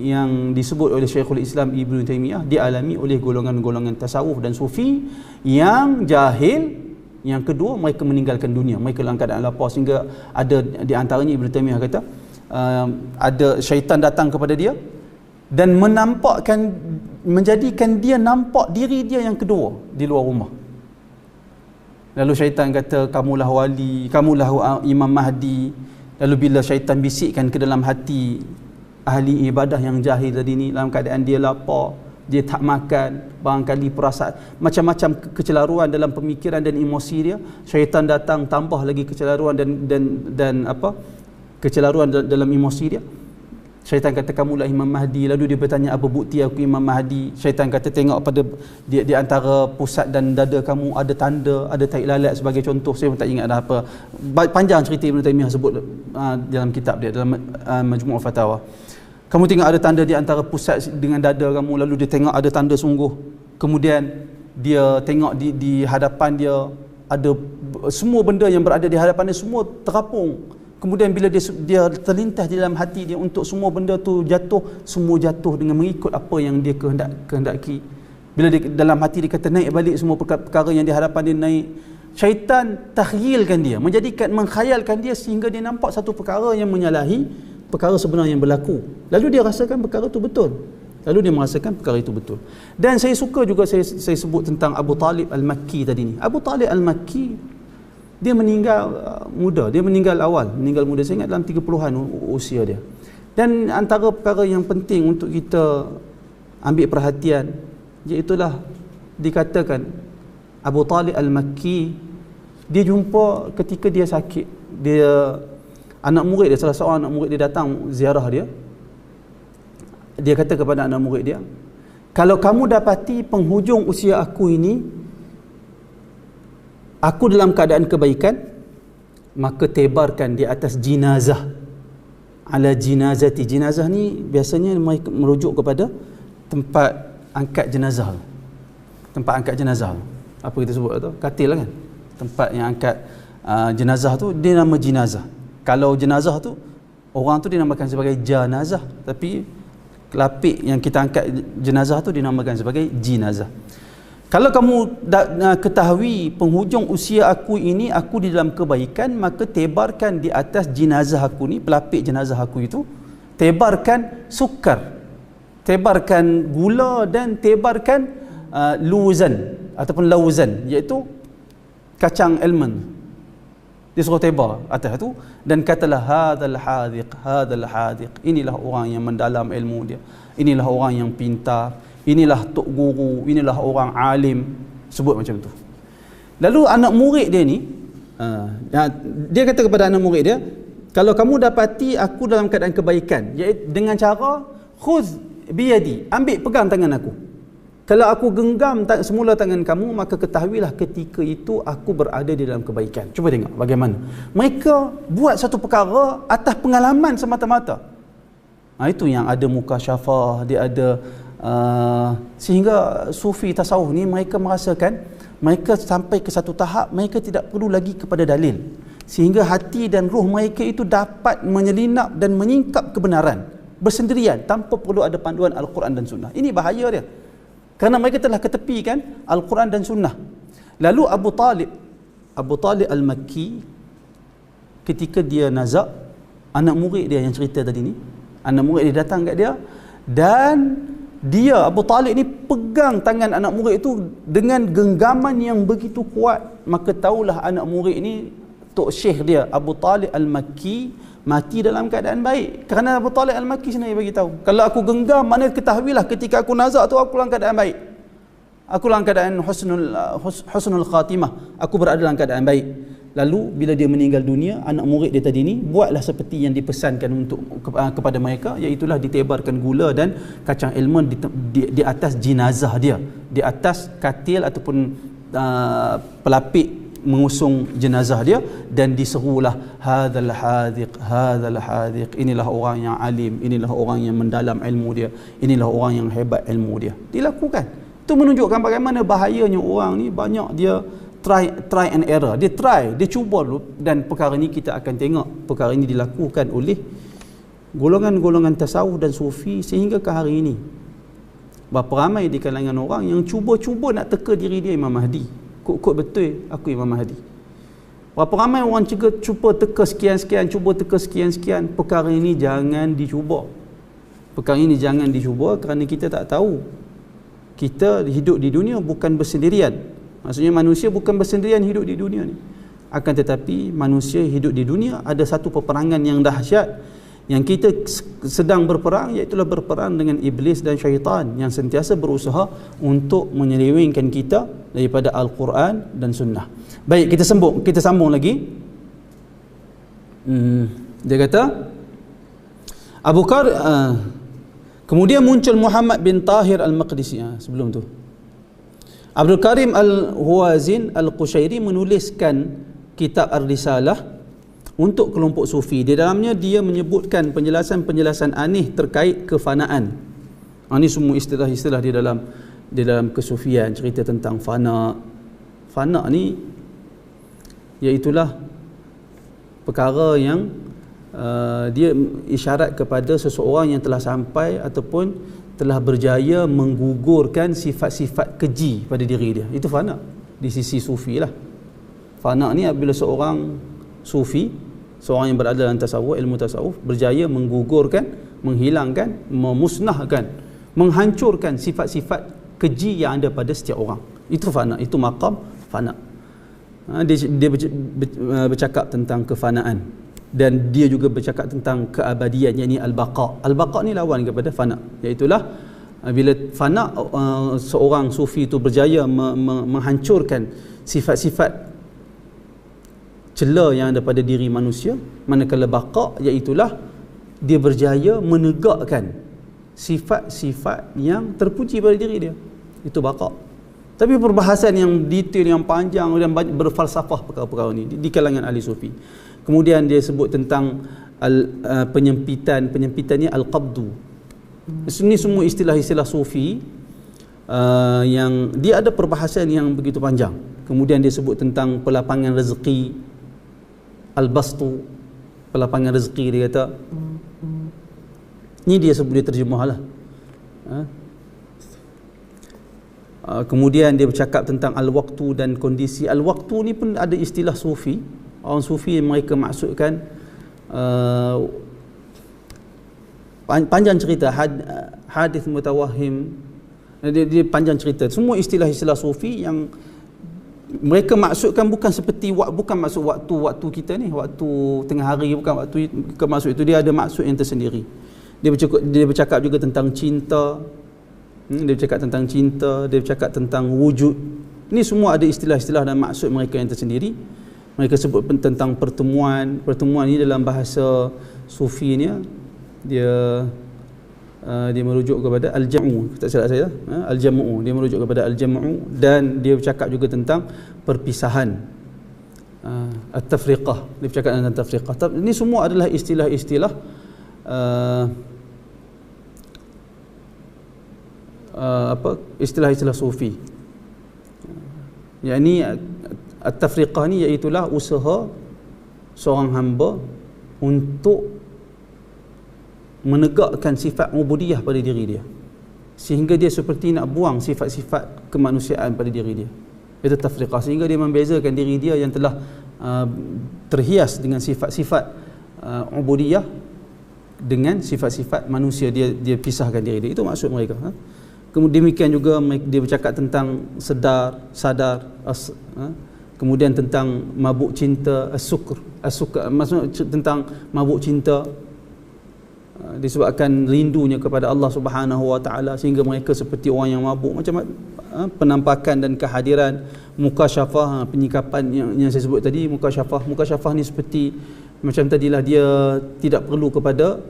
yang disebut oleh Syekhul Islam Ibn Taymiyah dialami oleh golongan-golongan tasawuf dan sufi yang jahil. Yang kedua, mereka meninggalkan dunia, mereka dalam keadaan lapar, sehingga ada di antaranya Ibn Taymiyah kata ada syaitan datang kepada dia dan menjadikan dia nampak diri dia yang kedua di luar rumah. Lalu syaitan kata, kamulah wali, kamulah Imam Mahdi. Lalu bila syaitan bisikkan ke dalam hati ahli ibadah yang jahil tadi ni, dalam keadaan dia lapar, dia tak makan, barangkali perasaan macam-macam kecelaruan dalam pemikiran dan emosi dia, syaitan datang tambah lagi kecelaruan dan kecelaruan dalam emosi dia. Syaitan kata, kamulah Imam Mahdi. Lalu dia bertanya, apa bukti aku Imam Mahdi? Syaitan kata, tengok pada di antara pusat dan dada kamu ada tanda, ada tai lalat sebagai contoh. Saya pun tak ingat dah apa. Panjang cerita Ibn Taymiyah sebut dalam kitab dia, dalam Majmu' Fatawa. Kamu tengok ada tanda di antara pusat dengan dada kamu. Lalu dia tengok ada tanda sungguh. Kemudian dia tengok di hadapan dia ada semua benda yang berada di hadapan dia semua terapung. Kemudian bila dia terlintas di dalam hati dia untuk semua benda tu jatuh, semua jatuh dengan mengikut apa yang dia kehendaki. Bila dia, dalam hati dia kata naik balik semua perkara yang di hadapan dia naik, syaitan takhyilkan dia, mengkhayalkan dia sehingga dia nampak satu perkara yang menyalahi perkara sebenar yang berlaku. Lalu dia rasakan perkara itu betul. Lalu dia merasakan perkara itu betul. Dan saya suka juga saya sebut tentang Abu Talib Al-Makki tadi ni. Abu Talib Al-Makki dia meninggal muda, dia meninggal muda. Saya ingat dalam 30-an usia dia. Dan antara perkara yang penting untuk kita ambil perhatian, iaitulah dikatakan Abu Talib Al-Makki, dia jumpa ketika dia sakit, dia anak murid dia, salah seorang anak murid dia datang ziarah dia. Dia kata kepada anak murid dia, kalau kamu dapati penghujung usia aku ini aku dalam keadaan kebaikan, maka tebarkan di atas jenazah. Ala jinazati. Jenazah ni biasanya mereka merujuk kepada tempat angkat jenazah. Tempat angkat jenazah. Apa kita sebut tu? Katil lah kan? Tempat yang angkat jenazah tu, dia nama jenazah. Kalau jenazah tu, orang tu dinamakan sebagai janazah. Tapi lapik yang kita angkat jenazah tu dinamakan sebagai jenazah. Kalau kamu ketahui penghujung usia aku ini aku di dalam kebaikan, maka tebarkan di atas jenazah aku ni, pelapik jenazah aku itu, tebarkan sukar, tebarkan gula dan tebarkan luzan ataupun lauzan, iaitu kacang almond. Dia suruh tebar atas itu dan katalah hadzal hadiq, inilah orang yang mendalam ilmu dia, inilah orang yang pintar, inilah tok guru, inilah orang alim, sebut macam tu. Lalu anak murid dia ni, dia kata kepada anak murid dia, kalau kamu dapati aku dalam keadaan kebaikan, iaitu dengan cara khudh biyadi, ambil pegang tangan aku. Kalau aku genggam semula tangan kamu, maka ketahuilah ketika itu aku berada di dalam kebaikan. Cuba tengok bagaimana mereka buat satu perkara atas pengalaman semata-mata. Itu yang ada mukasyafah, dia ada sehingga sufi tasawuf ni mereka merasakan, mereka sampai ke satu tahap mereka tidak perlu lagi kepada dalil, sehingga hati dan ruh mereka itu dapat menyelinap dan menyingkap kebenaran bersendirian tanpa perlu ada panduan Al-Quran dan Sunnah. Ini bahaya dia, kerana mereka telah ketepikan Al-Quran dan Sunnah. Lalu Abu Talib Al-Makki, ketika dia nazak, anak murid dia yang cerita tadi ni, anak murid dia datang kat dia, dan dia, Abu Talib ni, pegang tangan anak murid itu dengan genggaman yang begitu kuat. Maka tahulah anak murid ni, tok syekh dia Abu Talib Al-Makki mati dalam keadaan baik. Kerana Abu Talib Al-Makki sendiri bagi tahu, kalau aku genggam, mana ketahuilah ketika aku nazak tu aku dalam keadaan baik, aku dalam keadaan husnul khatimah, aku berada dalam keadaan baik. Lalu bila dia meninggal dunia, anak murid dia tadi ni buatlah seperti yang dipesankan untuk kepada mereka, iaitulah ditebarkan gula dan kacang almond di atas jenazah dia, di atas katil ataupun pelapik mengusung jenazah dia, dan diserulah hadzal hadiq, inilah orang yang alim, inilah orang yang mendalam ilmu dia, inilah orang yang hebat ilmu dia. Dilakukan. Itu menunjukkan bagaimana bahayanya orang ni, banyak dia try and error. Dia cuba dulu, dan perkara ni kita akan tengok perkara ini dilakukan oleh golongan-golongan tasawuf dan sufi sehingga ke hari ini. Berapa ramai di kalangan orang yang cuba-cuba nak teka diri dia Imam Mahdi. Kok betul aku Imam Mahdi. Berapa ramai orang cuba teka sekian-sekian, cuba teka sekian-sekian. Perkara ini jangan dicuba. Perkara ini jangan dicuba kerana kita tak tahu. Kita hidup di dunia bukan bersendirian. Maksudnya manusia bukan bersendirian hidup di dunia ni. Akan tetapi manusia hidup di dunia ada satu peperangan yang dahsyat yang kita sedang berperang, iaitu berperang dengan iblis dan syaitan yang sentiasa berusaha untuk menyelewengkan kita daripada Al-Quran dan Sunnah. Baik, kita sambung lagi. Dia kata kemudian muncul Muhammad bin Tahir Al-Maqdisi. Sebelum tu Abdul Karim Al-Huwazin Al-Qushairi menuliskan kitab Ar-Risalah untuk kelompok sufi. Di dalamnya dia menyebutkan penjelasan-penjelasan aneh terkait kefanaan. Ini semua istilah-istilah di dalam kesufian, cerita tentang fana. Fana ni iaitulah perkara yang dia isyarat kepada seseorang yang telah sampai ataupun telah berjaya menggugurkan sifat-sifat keji pada diri dia. Itu fana di sisi sufi lah. Fana ni apabila seorang sufi, seorang yang berada dalam tasawuf, ilmu tasawuf, berjaya menggugurkan, menghilangkan, memusnahkan, menghancurkan sifat-sifat keji yang ada pada setiap orang. Itu fana, itu maqam fana. Dia bercakap tentang kefanaan, dan dia juga bercakap tentang keabadian, yakni al-baqa. Al-baqa ni lawan kepada fana, iaitulah bila fana, seorang sufi itu berjaya menghancurkan sifat-sifat celah yang ada pada diri manusia, manakala baqa iaitulah dia berjaya menegakkan sifat-sifat yang terpuji pada diri dia. Itu baqa. Tapi perbahasan yang detail, yang panjang dan berfalsafah perkara-perkara ini di kalangan ahli sufi. Kemudian dia sebut tentang penyempitan ni al-qabdu. Ini semua istilah-istilah sufi yang dia ada perbahasan yang begitu panjang. Kemudian dia sebut tentang pelapangan rezeki, al-bastu, pelapangan rezeki. Dia kata ni dia sebut, dia terjemah lah. Kemudian dia bercakap tentang al-waktu dan kondisi. Al-waktu ni pun ada istilah sufi. Orang sufi mereka maksudkan panjang cerita, hadis mutawahhim. Dia panjang cerita. Semua istilah-istilah sufi yang mereka maksudkan bukan seperti bukan maksud waktu kita ni, waktu tengah hari, bukan waktu maksud itu. Dia ada maksud yang tersendiri. Dia bercakap juga tentang cinta. Dia bercakap tentang cinta, dia bercakap tentang wujud. Ini semua ada istilah-istilah dan maksud mereka yang tersendiri. Mereka sebut tentang pertemuan. Pertemuan ini dalam bahasa sufi ni dia merujuk kepada al-jam'u, tak salah saya, al-jam'u. Dia merujuk kepada al-jam'u, dan dia bercakap juga tentang perpisahan, at-tafriqah. Dia bercakap tentang tafriqah. Ini semua adalah istilah-istilah istilah-istilah sufi. Yakni at-tafriqah ni iaitulah usaha seorang hamba untuk menegakkan sifat ubudiyah pada diri dia, sehingga dia seperti nak buang sifat-sifat kemanusiaan pada diri dia. Itu tafriqah, sehingga dia membezakan diri dia yang telah terhias dengan sifat-sifat ubudiyah dengan sifat-sifat manusia. Dia pisahkan diri dia. Itu maksud mereka. Kemudian demikian juga dia bercakap tentang sadar, kemudian tentang mabuk cinta, as-sukr, maksudnya tentang mabuk cinta disebabkan rindunya kepada Allah Subhanahu wa taala, sehingga mereka seperti orang yang mabuk. Macam penampakan dan kehadiran mukasyafah, penyikapan yang saya sebut tadi, mukasyafah ni seperti macam tadilah, dia tidak perlu kepada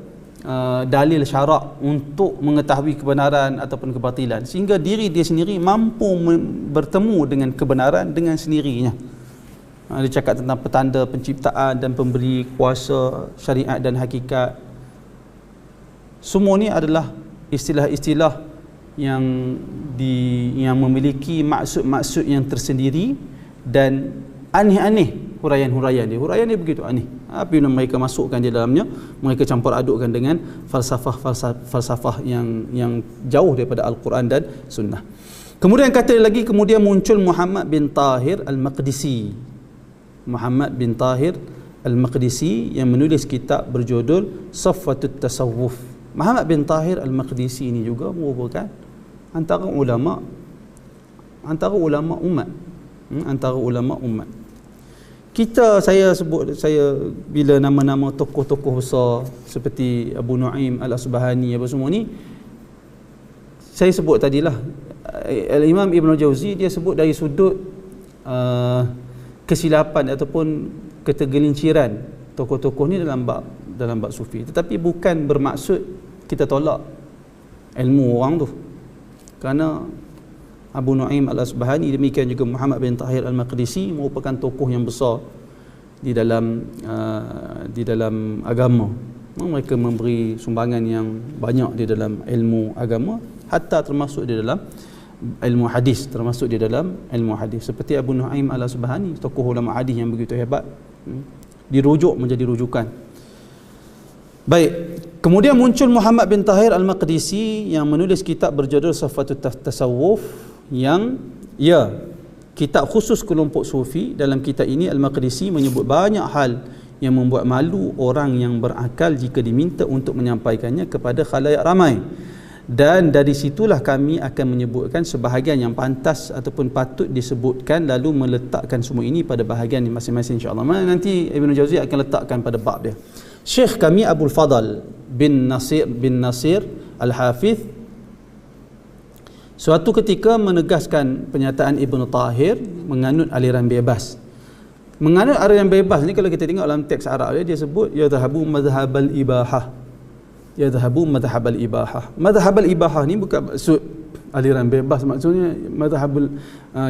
dalil syarak untuk mengetahui kebenaran ataupun kebatilan, sehingga diri dia sendiri mampu bertemu dengan kebenaran dengan sendirinya. Dia cakap tentang petanda penciptaan dan pemberi kuasa, syariat dan hakikat. Semua ni adalah istilah-istilah yang memiliki maksud-maksud yang tersendiri dan aneh-aneh huraian dia. Huraian dia begitu aneh. Apa yang mereka masukkan di dalamnya, mereka campur adukkan dengan falsafah yang jauh daripada Al-Quran dan Sunnah. Kemudian kata lagi, kemudian muncul Muhammad bin Tahir Al-Maqdisi. Muhammad bin Tahir Al-Maqdisi yang menulis kitab berjudul Safwatut Tasawuf. Muhammad bin Tahir Al-Maqdisi ini juga merupakan antara ulama umat. Antara ulama umat. Saya bila nama-nama tokoh-tokoh besar seperti Abu Nu'aim Al-Asbahani apa semua ni, saya sebut tadilah Al-Imam Ibn Jauzi, dia sebut dari sudut kesilapan ataupun ketergelinciran tokoh-tokoh ni dalam bab sufi, tetapi bukan bermaksud kita tolak ilmu orang tu. Kerana Abu Nu'aim Al-Asbahani, demikian juga Muhammad bin Tahir Al-Maqdisi merupakan tokoh yang besar di dalam agama. Mereka memberi sumbangan yang banyak di dalam ilmu agama, hatta termasuk di dalam ilmu hadis, seperti Abu Nu'aim Al-Asbahani, tokoh ulama hadis yang begitu hebat, dirujuk menjadi rujukan. Baik, kemudian muncul Muhammad bin Tahir Al-Maqdisi yang menulis kitab berjudul Safwatut Tasawuf, yang kitab khusus kelompok sufi. Dalam kitab ini Al-Maqdisi menyebut banyak hal yang membuat malu orang yang berakal jika diminta untuk menyampaikannya kepada khalayak ramai, dan dari situlah kami akan menyebutkan sebahagian yang pantas ataupun patut disebutkan, lalu meletakkan semua ini pada bahagian masing-masing insya-Allah. Nanti Ibn Jauzi akan letakkan pada bab dia. Syekh kami Abdul Fadl bin Nasir Al-Hafiz suatu ketika menegaskan pernyataan Ibn Tahir menganut aliran bebas. Menganut aliran bebas ni, kalau kita tengok dalam teks Arab dia sebut yadhhabu madhhabal ibahah. Yadhhabu madhhabal ibahah. Madhhabal ibahah ni bukan maksud aliran bebas, maksudnya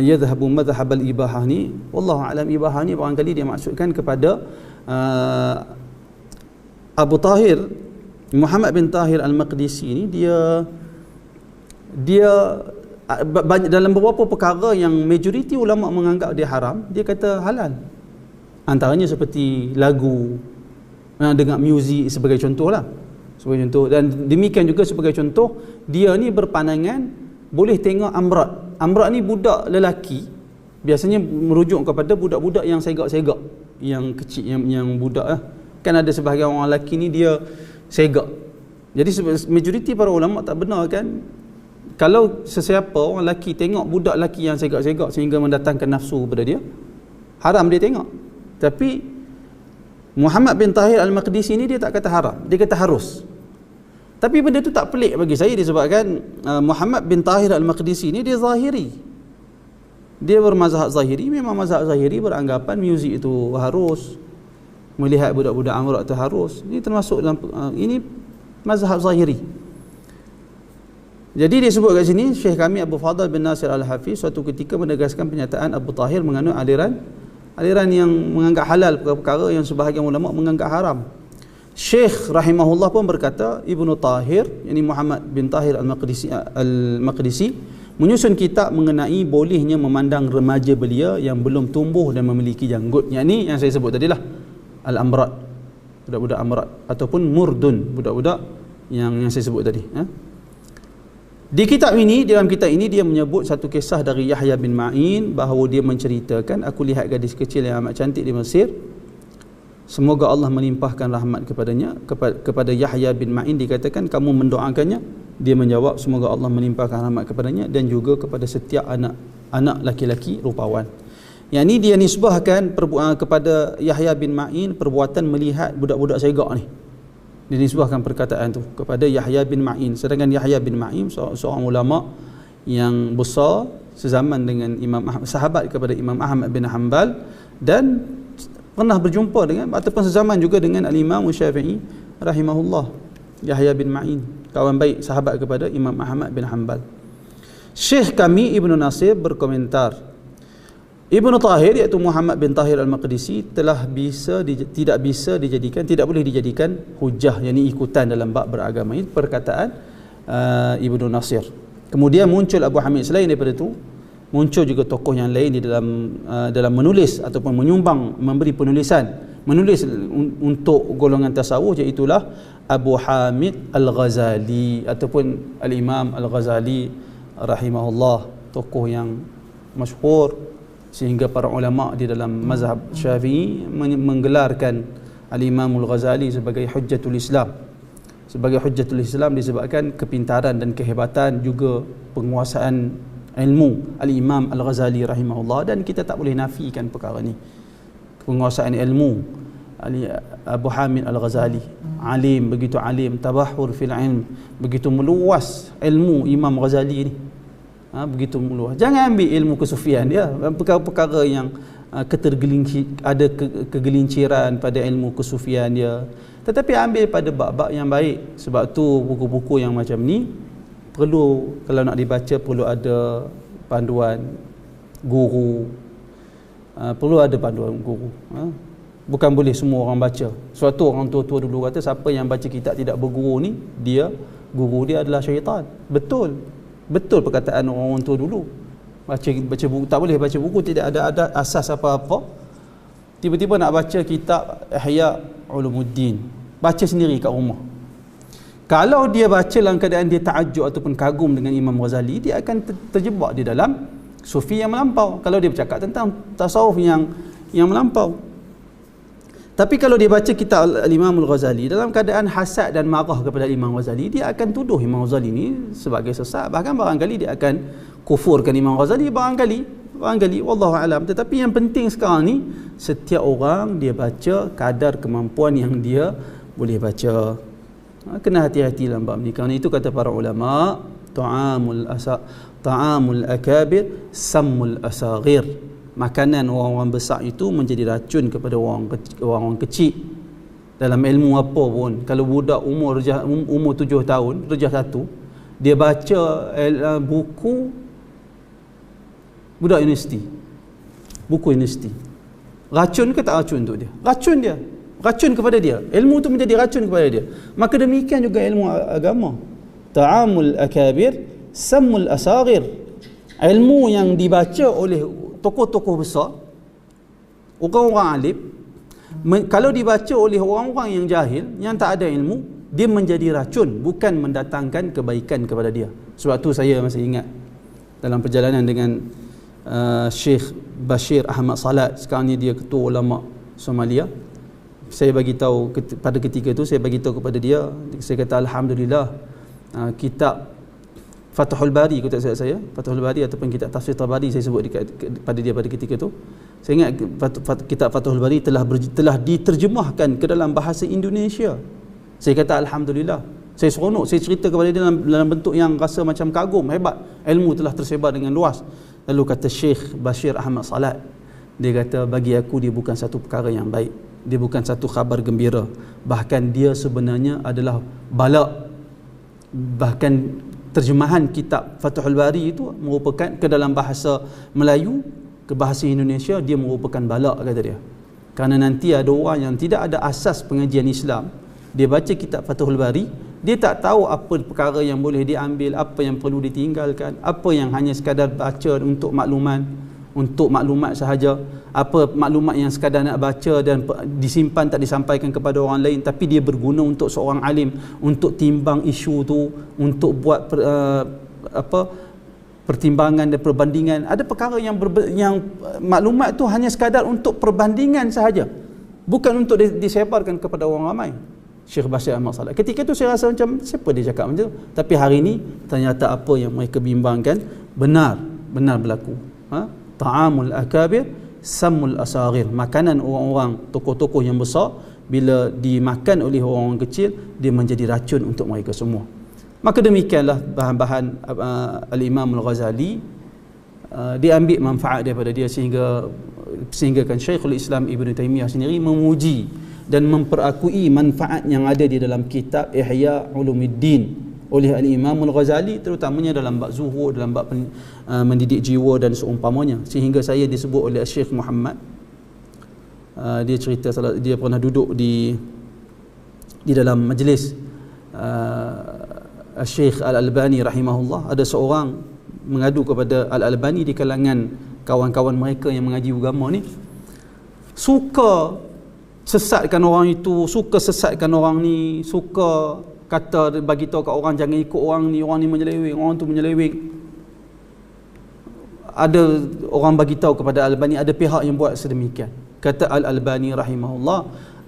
yadhhabu madhhabal ibahah ni, wallahu alam, ibahah ni barangkali dia maksudkan kepada Abu Tahir Muhammad bin Tahir Al-Maqdisi ni, dia banyak dalam beberapa perkara yang majoriti ulama menganggap dia haram, dia kata halal. Antaranya seperti lagu, dengar muzik sebagai contoh lah. Sebagai contoh. Dan demikian juga sebagai contoh, dia ni berpandangan boleh tengok amrat. Amrat ni budak lelaki, biasanya merujuk kepada budak-budak yang segak-segak, yang kecil, yang budak lah. Kan ada sebahagian orang lelaki ni dia segak. Jadi majoriti para ulama tak benarkan kalau sesiapa orang lelaki tengok budak lelaki yang segak-segak sehingga mendatangkan nafsu kepada dia, haram dia tengok. Tapi Muhammad bin Tahir Al-Maqdisi ni dia tak kata haram, dia kata harus. Tapi benda tu tak pelik bagi saya, disebabkan Muhammad bin Tahir Al-Maqdisi ni dia zahiri. Dia bermazhab zahiri. Memang mazhab zahiri beranggapan muzik itu harus, melihat budak-budak amrak itu harus. Ini termasuk dalam ini mazhab zahiri. Jadi dia sebut kat sini, Syekh kami Abu Fadl bin Nasir Al-Hafiz suatu ketika menegaskan pernyataan Abu Tahir menganut aliran yang menganggap halal perkara yang sebahagian ulama menganggap haram. Syekh rahimahullah pun berkata, Ibnu Tahir, yakni Muhammad bin Tahir Al-Maqdisi menyusun kitab mengenai bolehnya memandang remaja belia yang belum tumbuh dan memiliki janggut. Yakni yang saya sebut tadilah al-amrat, budak-budak amrat, ataupun murdun, budak-budak yang saya sebut tadi. Di kitab ini, dalam kitab ini dia menyebut satu kisah dari Yahya bin Ma'in, bahawa dia menceritakan, aku lihat gadis kecil yang amat cantik di Mesir, semoga Allah melimpahkan rahmat kepadanya. Kepada Yahya bin Ma'in dikatakan, kamu mendoakannya? Dia menjawab, semoga Allah melimpahkan rahmat kepadanya dan juga kepada setiap anak laki-laki rupawan. Yang ini dia nisbahkan kepada Yahya bin Ma'in perbuatan melihat budak-budak segak ni. Dia nisbahkan perkataan tu kepada Yahya bin Ma'in. Sedangkan Yahya bin Ma'in seorang ulama yang besar sezaman dengan sahabat kepada Imam Ahmad bin Hanbal, dan pernah berjumpa dengan ataupun sezaman juga dengan Al-Imam Syafi'i rahimahullah. Yahya bin Ma'in, kawan baik sahabat kepada Imam Ahmad bin Hanbal. Syekh kami Ibn Nasir berkomentar, Ibn Tahir iaitu Muhammad bin Tahir Al-Maqdisi tidak boleh dijadikan hujah, yakni ikutan dalam bab beragama. Ini perkataan Ibn Nasir. Kemudian muncul Abu Hamid selain daripada itu, muncul juga tokoh yang lain di dalam menulis ataupun menyumbang, memberi menulis untuk golongan tasawuf, iaitulah Abu Hamid Al-Ghazali ataupun Al-Imam Al-Ghazali rahimahullah, tokoh yang masyhur sehingga para ulama di dalam mazhab Syafi'i menggelarkan Al-Imam Al-Ghazali sebagai Hujjatul Islam. Sebagai Hujjatul Islam disebabkan kepintaran dan kehebatan juga penguasaan ilmu Al-Imam Al-Ghazali rahimahullah, dan kita tak boleh nafikan perkara ni. Penguasaan ilmu Abu Hamid Al-Ghazali, alim, begitu alim, tabahur fil ilm, begitu meluas ilmu Imam Ghazali ni. Begitu meluas. Jangan ambil ilmu kesufian dia, perkara-perkara yang ada kegelinciran pada ilmu kesufian dia, tetapi ambil pada bab-bab yang baik. Sebab tu buku-buku yang macam ni perlu, kalau nak dibaca, perlu ada panduan guru, perlu ada panduan guru. Bukan boleh semua orang baca. Suatu orang tua-tua dulu kata, siapa yang baca kitab tidak berguru ni, guru dia adalah syaitan. Betul perkataan orang tua dulu. Baca buku, tak boleh baca buku tidak ada asas apa-apa. Tiba-tiba nak baca kitab Ihya Ulumuddin, baca sendiri kat rumah. Kalau dia baca dalam keadaan dia ta'ajub ataupun kagum dengan Imam Ghazali, dia akan terjebak di dalam sufi yang melampau. Kalau dia bercakap tentang tasawuf yang melampau. Tapi kalau dia baca kitab Imam Al-Ghazali dalam keadaan hasad dan marah kepada Imam Ghazali, dia akan tuduh Imam Ghazali ni sebagai sesat. Bahkan barangkali dia akan kufurkan Imam Ghazali, barangkali wallahu alam. Tetapi yang penting sekarang ni, setiap orang dia baca kadar kemampuan yang dia boleh baca. Kena hati-hati dalam bab ni. Kerana itu kata para ulama, ta'amul akabir sammul asaghir. Makanan orang-orang besar itu menjadi racun kepada orang kecil. Dalam ilmu apa pun, kalau budak umur 7 tahun, rejah 1, dia baca buku budak universiti, buku universiti, racun ke tak racun untuk dia? Racun kepada dia. Ilmu itu menjadi racun kepada dia. Maka demikian juga ilmu agama. Ta'amul akabir sammul asaghir. Ilmu yang dibaca oleh tokoh-tokoh besar, orang-orang alim, kalau dibaca oleh orang-orang yang jahil, yang tak ada ilmu, dia menjadi racun, bukan mendatangkan kebaikan kepada dia. Sebab tu saya masih ingat dalam perjalanan dengan Syekh Bashir Ahmad Salat, sekarang ni dia ketua ulama Somalia. Saya bagi tahu pada ketika itu, saya bagi tahu kepada dia, saya kata alhamdulillah, kitab Fathul Bari, kata saya Fathul Bari ataupun kitab Tafsir Tabari, saya sebut pada dia pada ketika itu. Saya ingat kitab Fathul Bari telah diterjemahkan ke dalam bahasa Indonesia. Saya kata alhamdulillah. Saya seronok, saya cerita kepada dia dalam bentuk yang rasa macam kagum, hebat. Ilmu telah tersebar dengan luas. Lalu kata Syekh Bashir Ahmad Salat, dia kata, bagi aku dia bukan satu perkara yang baik, dia bukan satu khabar gembira, bahkan dia sebenarnya adalah bala. Bahkan terjemahan kitab Fathul Bari itu merupakan ke dalam bahasa Melayu ke bahasa Indonesia, dia merupakan bala, kata dia. Kerana nanti ada orang yang tidak ada asas pengajian Islam, dia baca kitab Fathul Bari, dia tak tahu apa perkara yang boleh diambil, apa yang perlu ditinggalkan, apa yang hanya sekadar baca untuk maklumat sahaja, apa maklumat yang sekadar nak baca dan disimpan tak disampaikan kepada orang lain, tapi dia berguna untuk seorang alim, untuk timbang isu tu, untuk buat pertimbangan dan perbandingan. Ada perkara yang maklumat tu hanya sekadar untuk perbandingan sahaja, bukan untuk disebarkan kepada orang ramai. Syekh Bashir Ahmad Salat, ketika tu saya rasa macam, siapa dia cakap macam tu? Tapi hari ini ternyata apa yang mereka bimbangkan benar berlaku. Ta'amul akabir sammul asaghir. Makanan orang-orang tokoh-tokoh yang besar, bila dimakan oleh orang kecil, dia menjadi racun untuk mereka semua. Maka demikianlah bahan-bahan Al-Imam Al-Ghazali, diambil manfaat daripada dia, sehingga kan Syekhul Islam Ibn Taymiyah sendiri memuji dan memperakui manfaat yang ada di dalam kitab Ihya Ulumuddin oleh Al-Imam Al-Ghazali, terutamanya dalam bab zuhud, dalam bab mendidik jiwa dan seumpamanya. Sehingga saya disebut oleh Syekh Muhammad, dia cerita dia pernah duduk di dalam majlis Syekh Al-Albani rahimahullah. Ada seorang mengadu kepada Al-Albani di kalangan kawan-kawan mereka yang mengaji agama ni, suka sesatkan orang itu, suka sesatkan orang ni, suka kata bagi tahu kat orang jangan ikut orang ni menyeleweng, orang tu menyeleweng. Ada orang bagi tahu kepada Al-Albani, ada pihak yang buat sedemikian. Kata Al-Albani rahimahullah,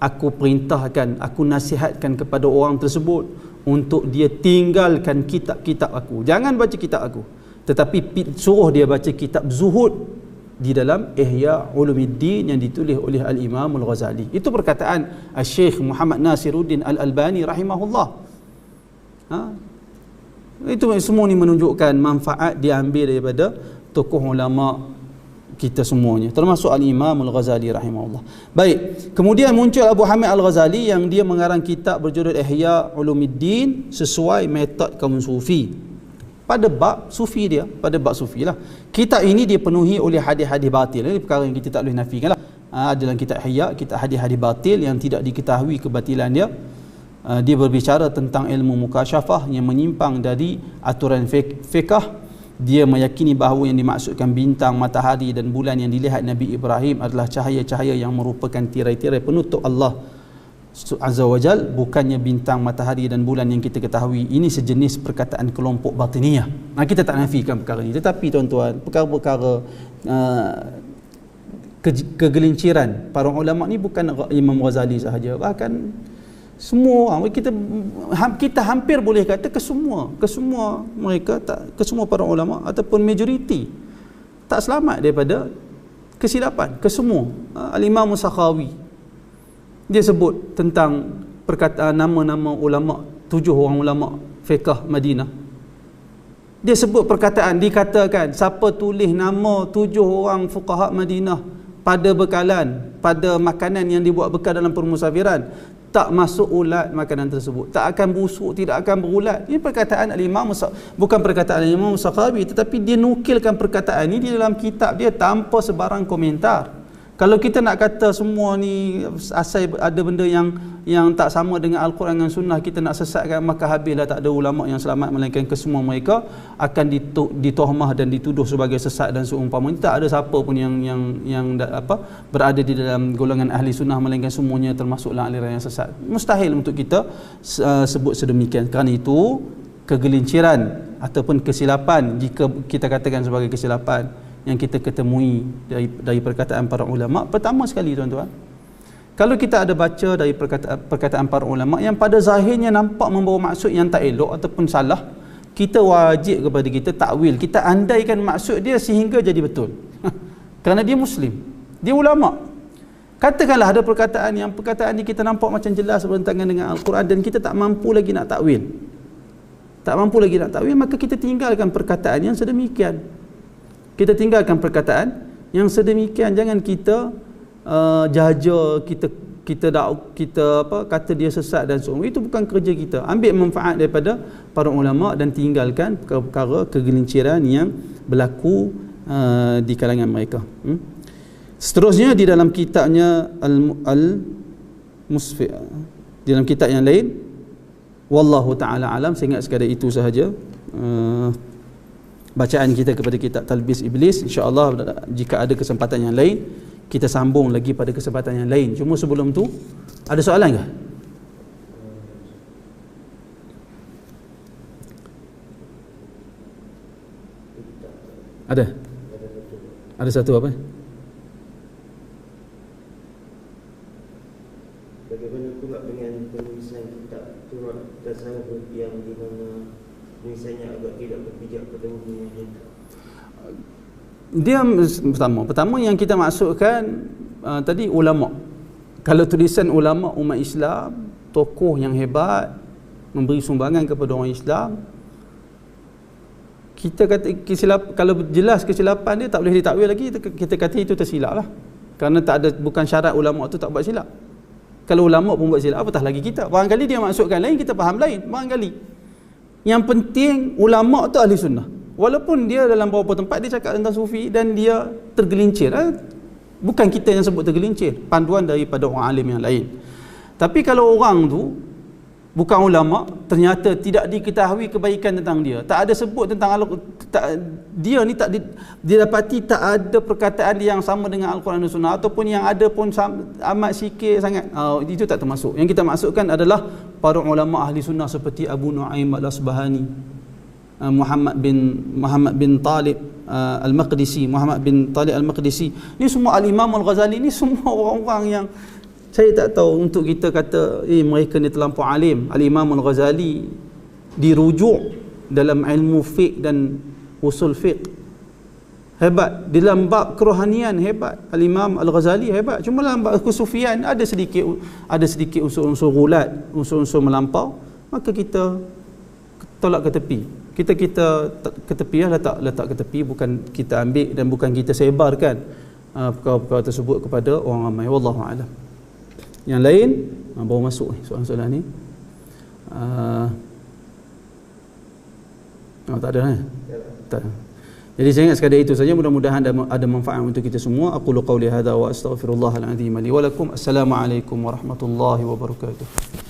aku perintahkan, aku nasihatkan kepada orang tersebut untuk dia tinggalkan kitab-kitab aku. Jangan baca kitab aku, tetapi suruh dia baca kitab zuhud di dalam Ihya Ulumuddin yang ditulis oleh Al-Imam Al-Ghazali. Itu perkataan Al-Syekh Muhammad Nasiruddin Al-Albani rahimahullah. Itu semua ni menunjukkan manfaat diambil daripada tokoh ulama kita semuanya, termasuk Al-Imam Al-Ghazali rahimahullah. Baik, kemudian muncul Abu Hamid Al-Ghazali yang dia mengarang kitab berjudul Ihya Ulumuddin sesuai metod kaum sufi. Pada bab sufi dia, pada bab sufi lah. Kitab ini dipenuhi oleh hadis-hadis batil. Ini perkara yang kita tak boleh nafikan lah. Dalam kitab Ihya, kitab hadis-hadis batil yang tidak diketahui kebatilan dia. Dia berbicara tentang ilmu mukasyafah yang menyimpang dari aturan fiqh. Dia meyakini bahawa yang dimaksudkan bintang, matahari dan bulan yang dilihat Nabi Ibrahim adalah cahaya-cahaya yang merupakan tirai-tirai penutup Allah Azza wa Jal, bukannya bintang, matahari dan bulan yang kita ketahui. Ini sejenis perkataan kelompok batiniyah. Kita tak nafikan perkara ini, tetapi tuan-tuan, perkara-perkara kegelinciran para ulama ni bukan Imam Ghazali sahaja, bahkan semua orang, kita hampir boleh kata ke semua mereka, ke semua para ulama ataupun majoriti tak selamat daripada kesilapan, ke semua. Al-Imam Sakhawi dia sebut tentang perkataan nama-nama ulama, 7 orang ulama fiqh Madinah. Dia sebut perkataan, dikatakan siapa tulis nama 7 orang fuqaha Madinah pada bekalan, pada makanan yang dibuat bekal dalam permusafiran, tak masuk ulat makanan tersebut, tak akan busuk, tidak akan berulat. Ini perkataan Al-Imam, bukan perkataan Al-Imam Sakhawi, tetapi dia nukilkan perkataan ini di dalam kitab dia tanpa sebarang komentar. Kalau kita nak kata semua ni asal ada benda yang tak sama dengan Al-Quran dan Sunnah, kita nak sesatkan, maka habislah, tak ada ulama yang selamat, melainkan kesemua mereka akan ditohmah dan dituduh sebagai sesat dan seumpama. Tak ada siapa pun yang berada di dalam golongan ahli sunnah, melainkan semuanya termasuklah aliran yang sesat. Mustahil untuk kita sebut sedemikian. Kerana itu kegelinciran ataupun kesilapan, jika kita katakan sebagai kesilapan yang kita ketemui dari perkataan para ulama. Pertama sekali tuan-tuan, kalau kita ada baca dari perkataan para ulama yang pada zahirnya nampak membawa maksud yang tak elok ataupun salah, kita wajib kepada kita takwil, kita andaikan maksud dia sehingga jadi betul. Kerana dia Muslim, dia ulama. Katakanlah ada perkataan ni kita nampak macam jelas bertentangan dengan Al-Quran dan kita tak mampu lagi nak takwil, maka kita tinggalkan perkataan yang sedemikian. Jangan kita jaja, kita kata dia sesat dan semua. Itu bukan kerja kita. Ambil manfaat daripada para ulama dan tinggalkan perkara kegelinciran yang berlaku di kalangan mereka. Seterusnya di dalam kitabnya Al-Musfi', di dalam kitab yang lain, wallahu taala alam, saya ingat sekadar itu sahaja bacaan kita kepada kitab Talbis Iblis. InsyaAllah jika ada kesempatan yang lain, kita sambung lagi pada kesempatan yang lain. Cuma sebelum tu, ada soalan ke? Ada satu apa? Bagaimana pula dengan penulisan kitab Turat Tasawuf yang di mana tulisannya agak tidak berpijak pada umumnya? Dia pertama yang kita maksudkan tadi ulama. Kalau tulisan ulama umat Islam, tokoh yang hebat, memberi sumbangan kepada orang Islam, kita kata kalau jelas kesilapan dia tak boleh ditakwil lagi, kita kata itu tersilap lah. Kerana bukan syarat ulama tu tak buat silap. Kalau ulama pun buat silap, apatah lagi kita. Barangkali dia maksudkan lain, kita faham lain. Barangkali yang penting ulama tu ahli sunnah, walaupun dia dalam beberapa tempat dia cakap tentang sufi dan dia tergelincir. Bukan kita yang sebut tergelincir, panduan daripada orang alim yang lain. Tapi kalau orang tu bukan ulama, ternyata tidak diketahui kebaikan tentang dia. Tak ada sebut tentang dia ni tak didapati tak ada perkataan yang sama dengan Al-Quran dan Sunnah, ataupun yang ada pun amat sikit sangat. Itu tak termasuk. Yang kita maksudkan adalah para ulama ahli sunnah seperti Abu Nu'aim Al-Asbahani, Muhammad bin Talib Al-Maqdisi, Muhammad bin Talib Al-Maqdisi. Ni semua Al-Imam Al-Ghazali, ni semua orang-orang yang saya tak tahu untuk kita kata mereka ni terlampau alim. Al-Imam Al-Ghazali dirujuk dalam ilmu fiqh dan usul fiqh. Hebat. Dalam bab kerohanian hebat. Al-Imam Al-Ghazali hebat. Cuma dalam bab kesufian ada sedikit unsur-unsur gulat, unsur-unsur melampau, maka kita tolak ke tepi. Kita ke tepi lah, letak ke tepi, bukan kita ambil dan bukan kita sebarkan perkara-perkara tersebut kepada orang ramai. Wallahu a'lam. Yang lain baru masuk soalan-soalan ni. Tak ada tak. Jadi saya ingat sekadar itu saja. Mudah-mudahan ada manfaat untuk kita semua. Aqulu qawli hadza wa astaghfirullahal azim li wa lakum. Assalamualaikum warahmatullahi wabarakatuh.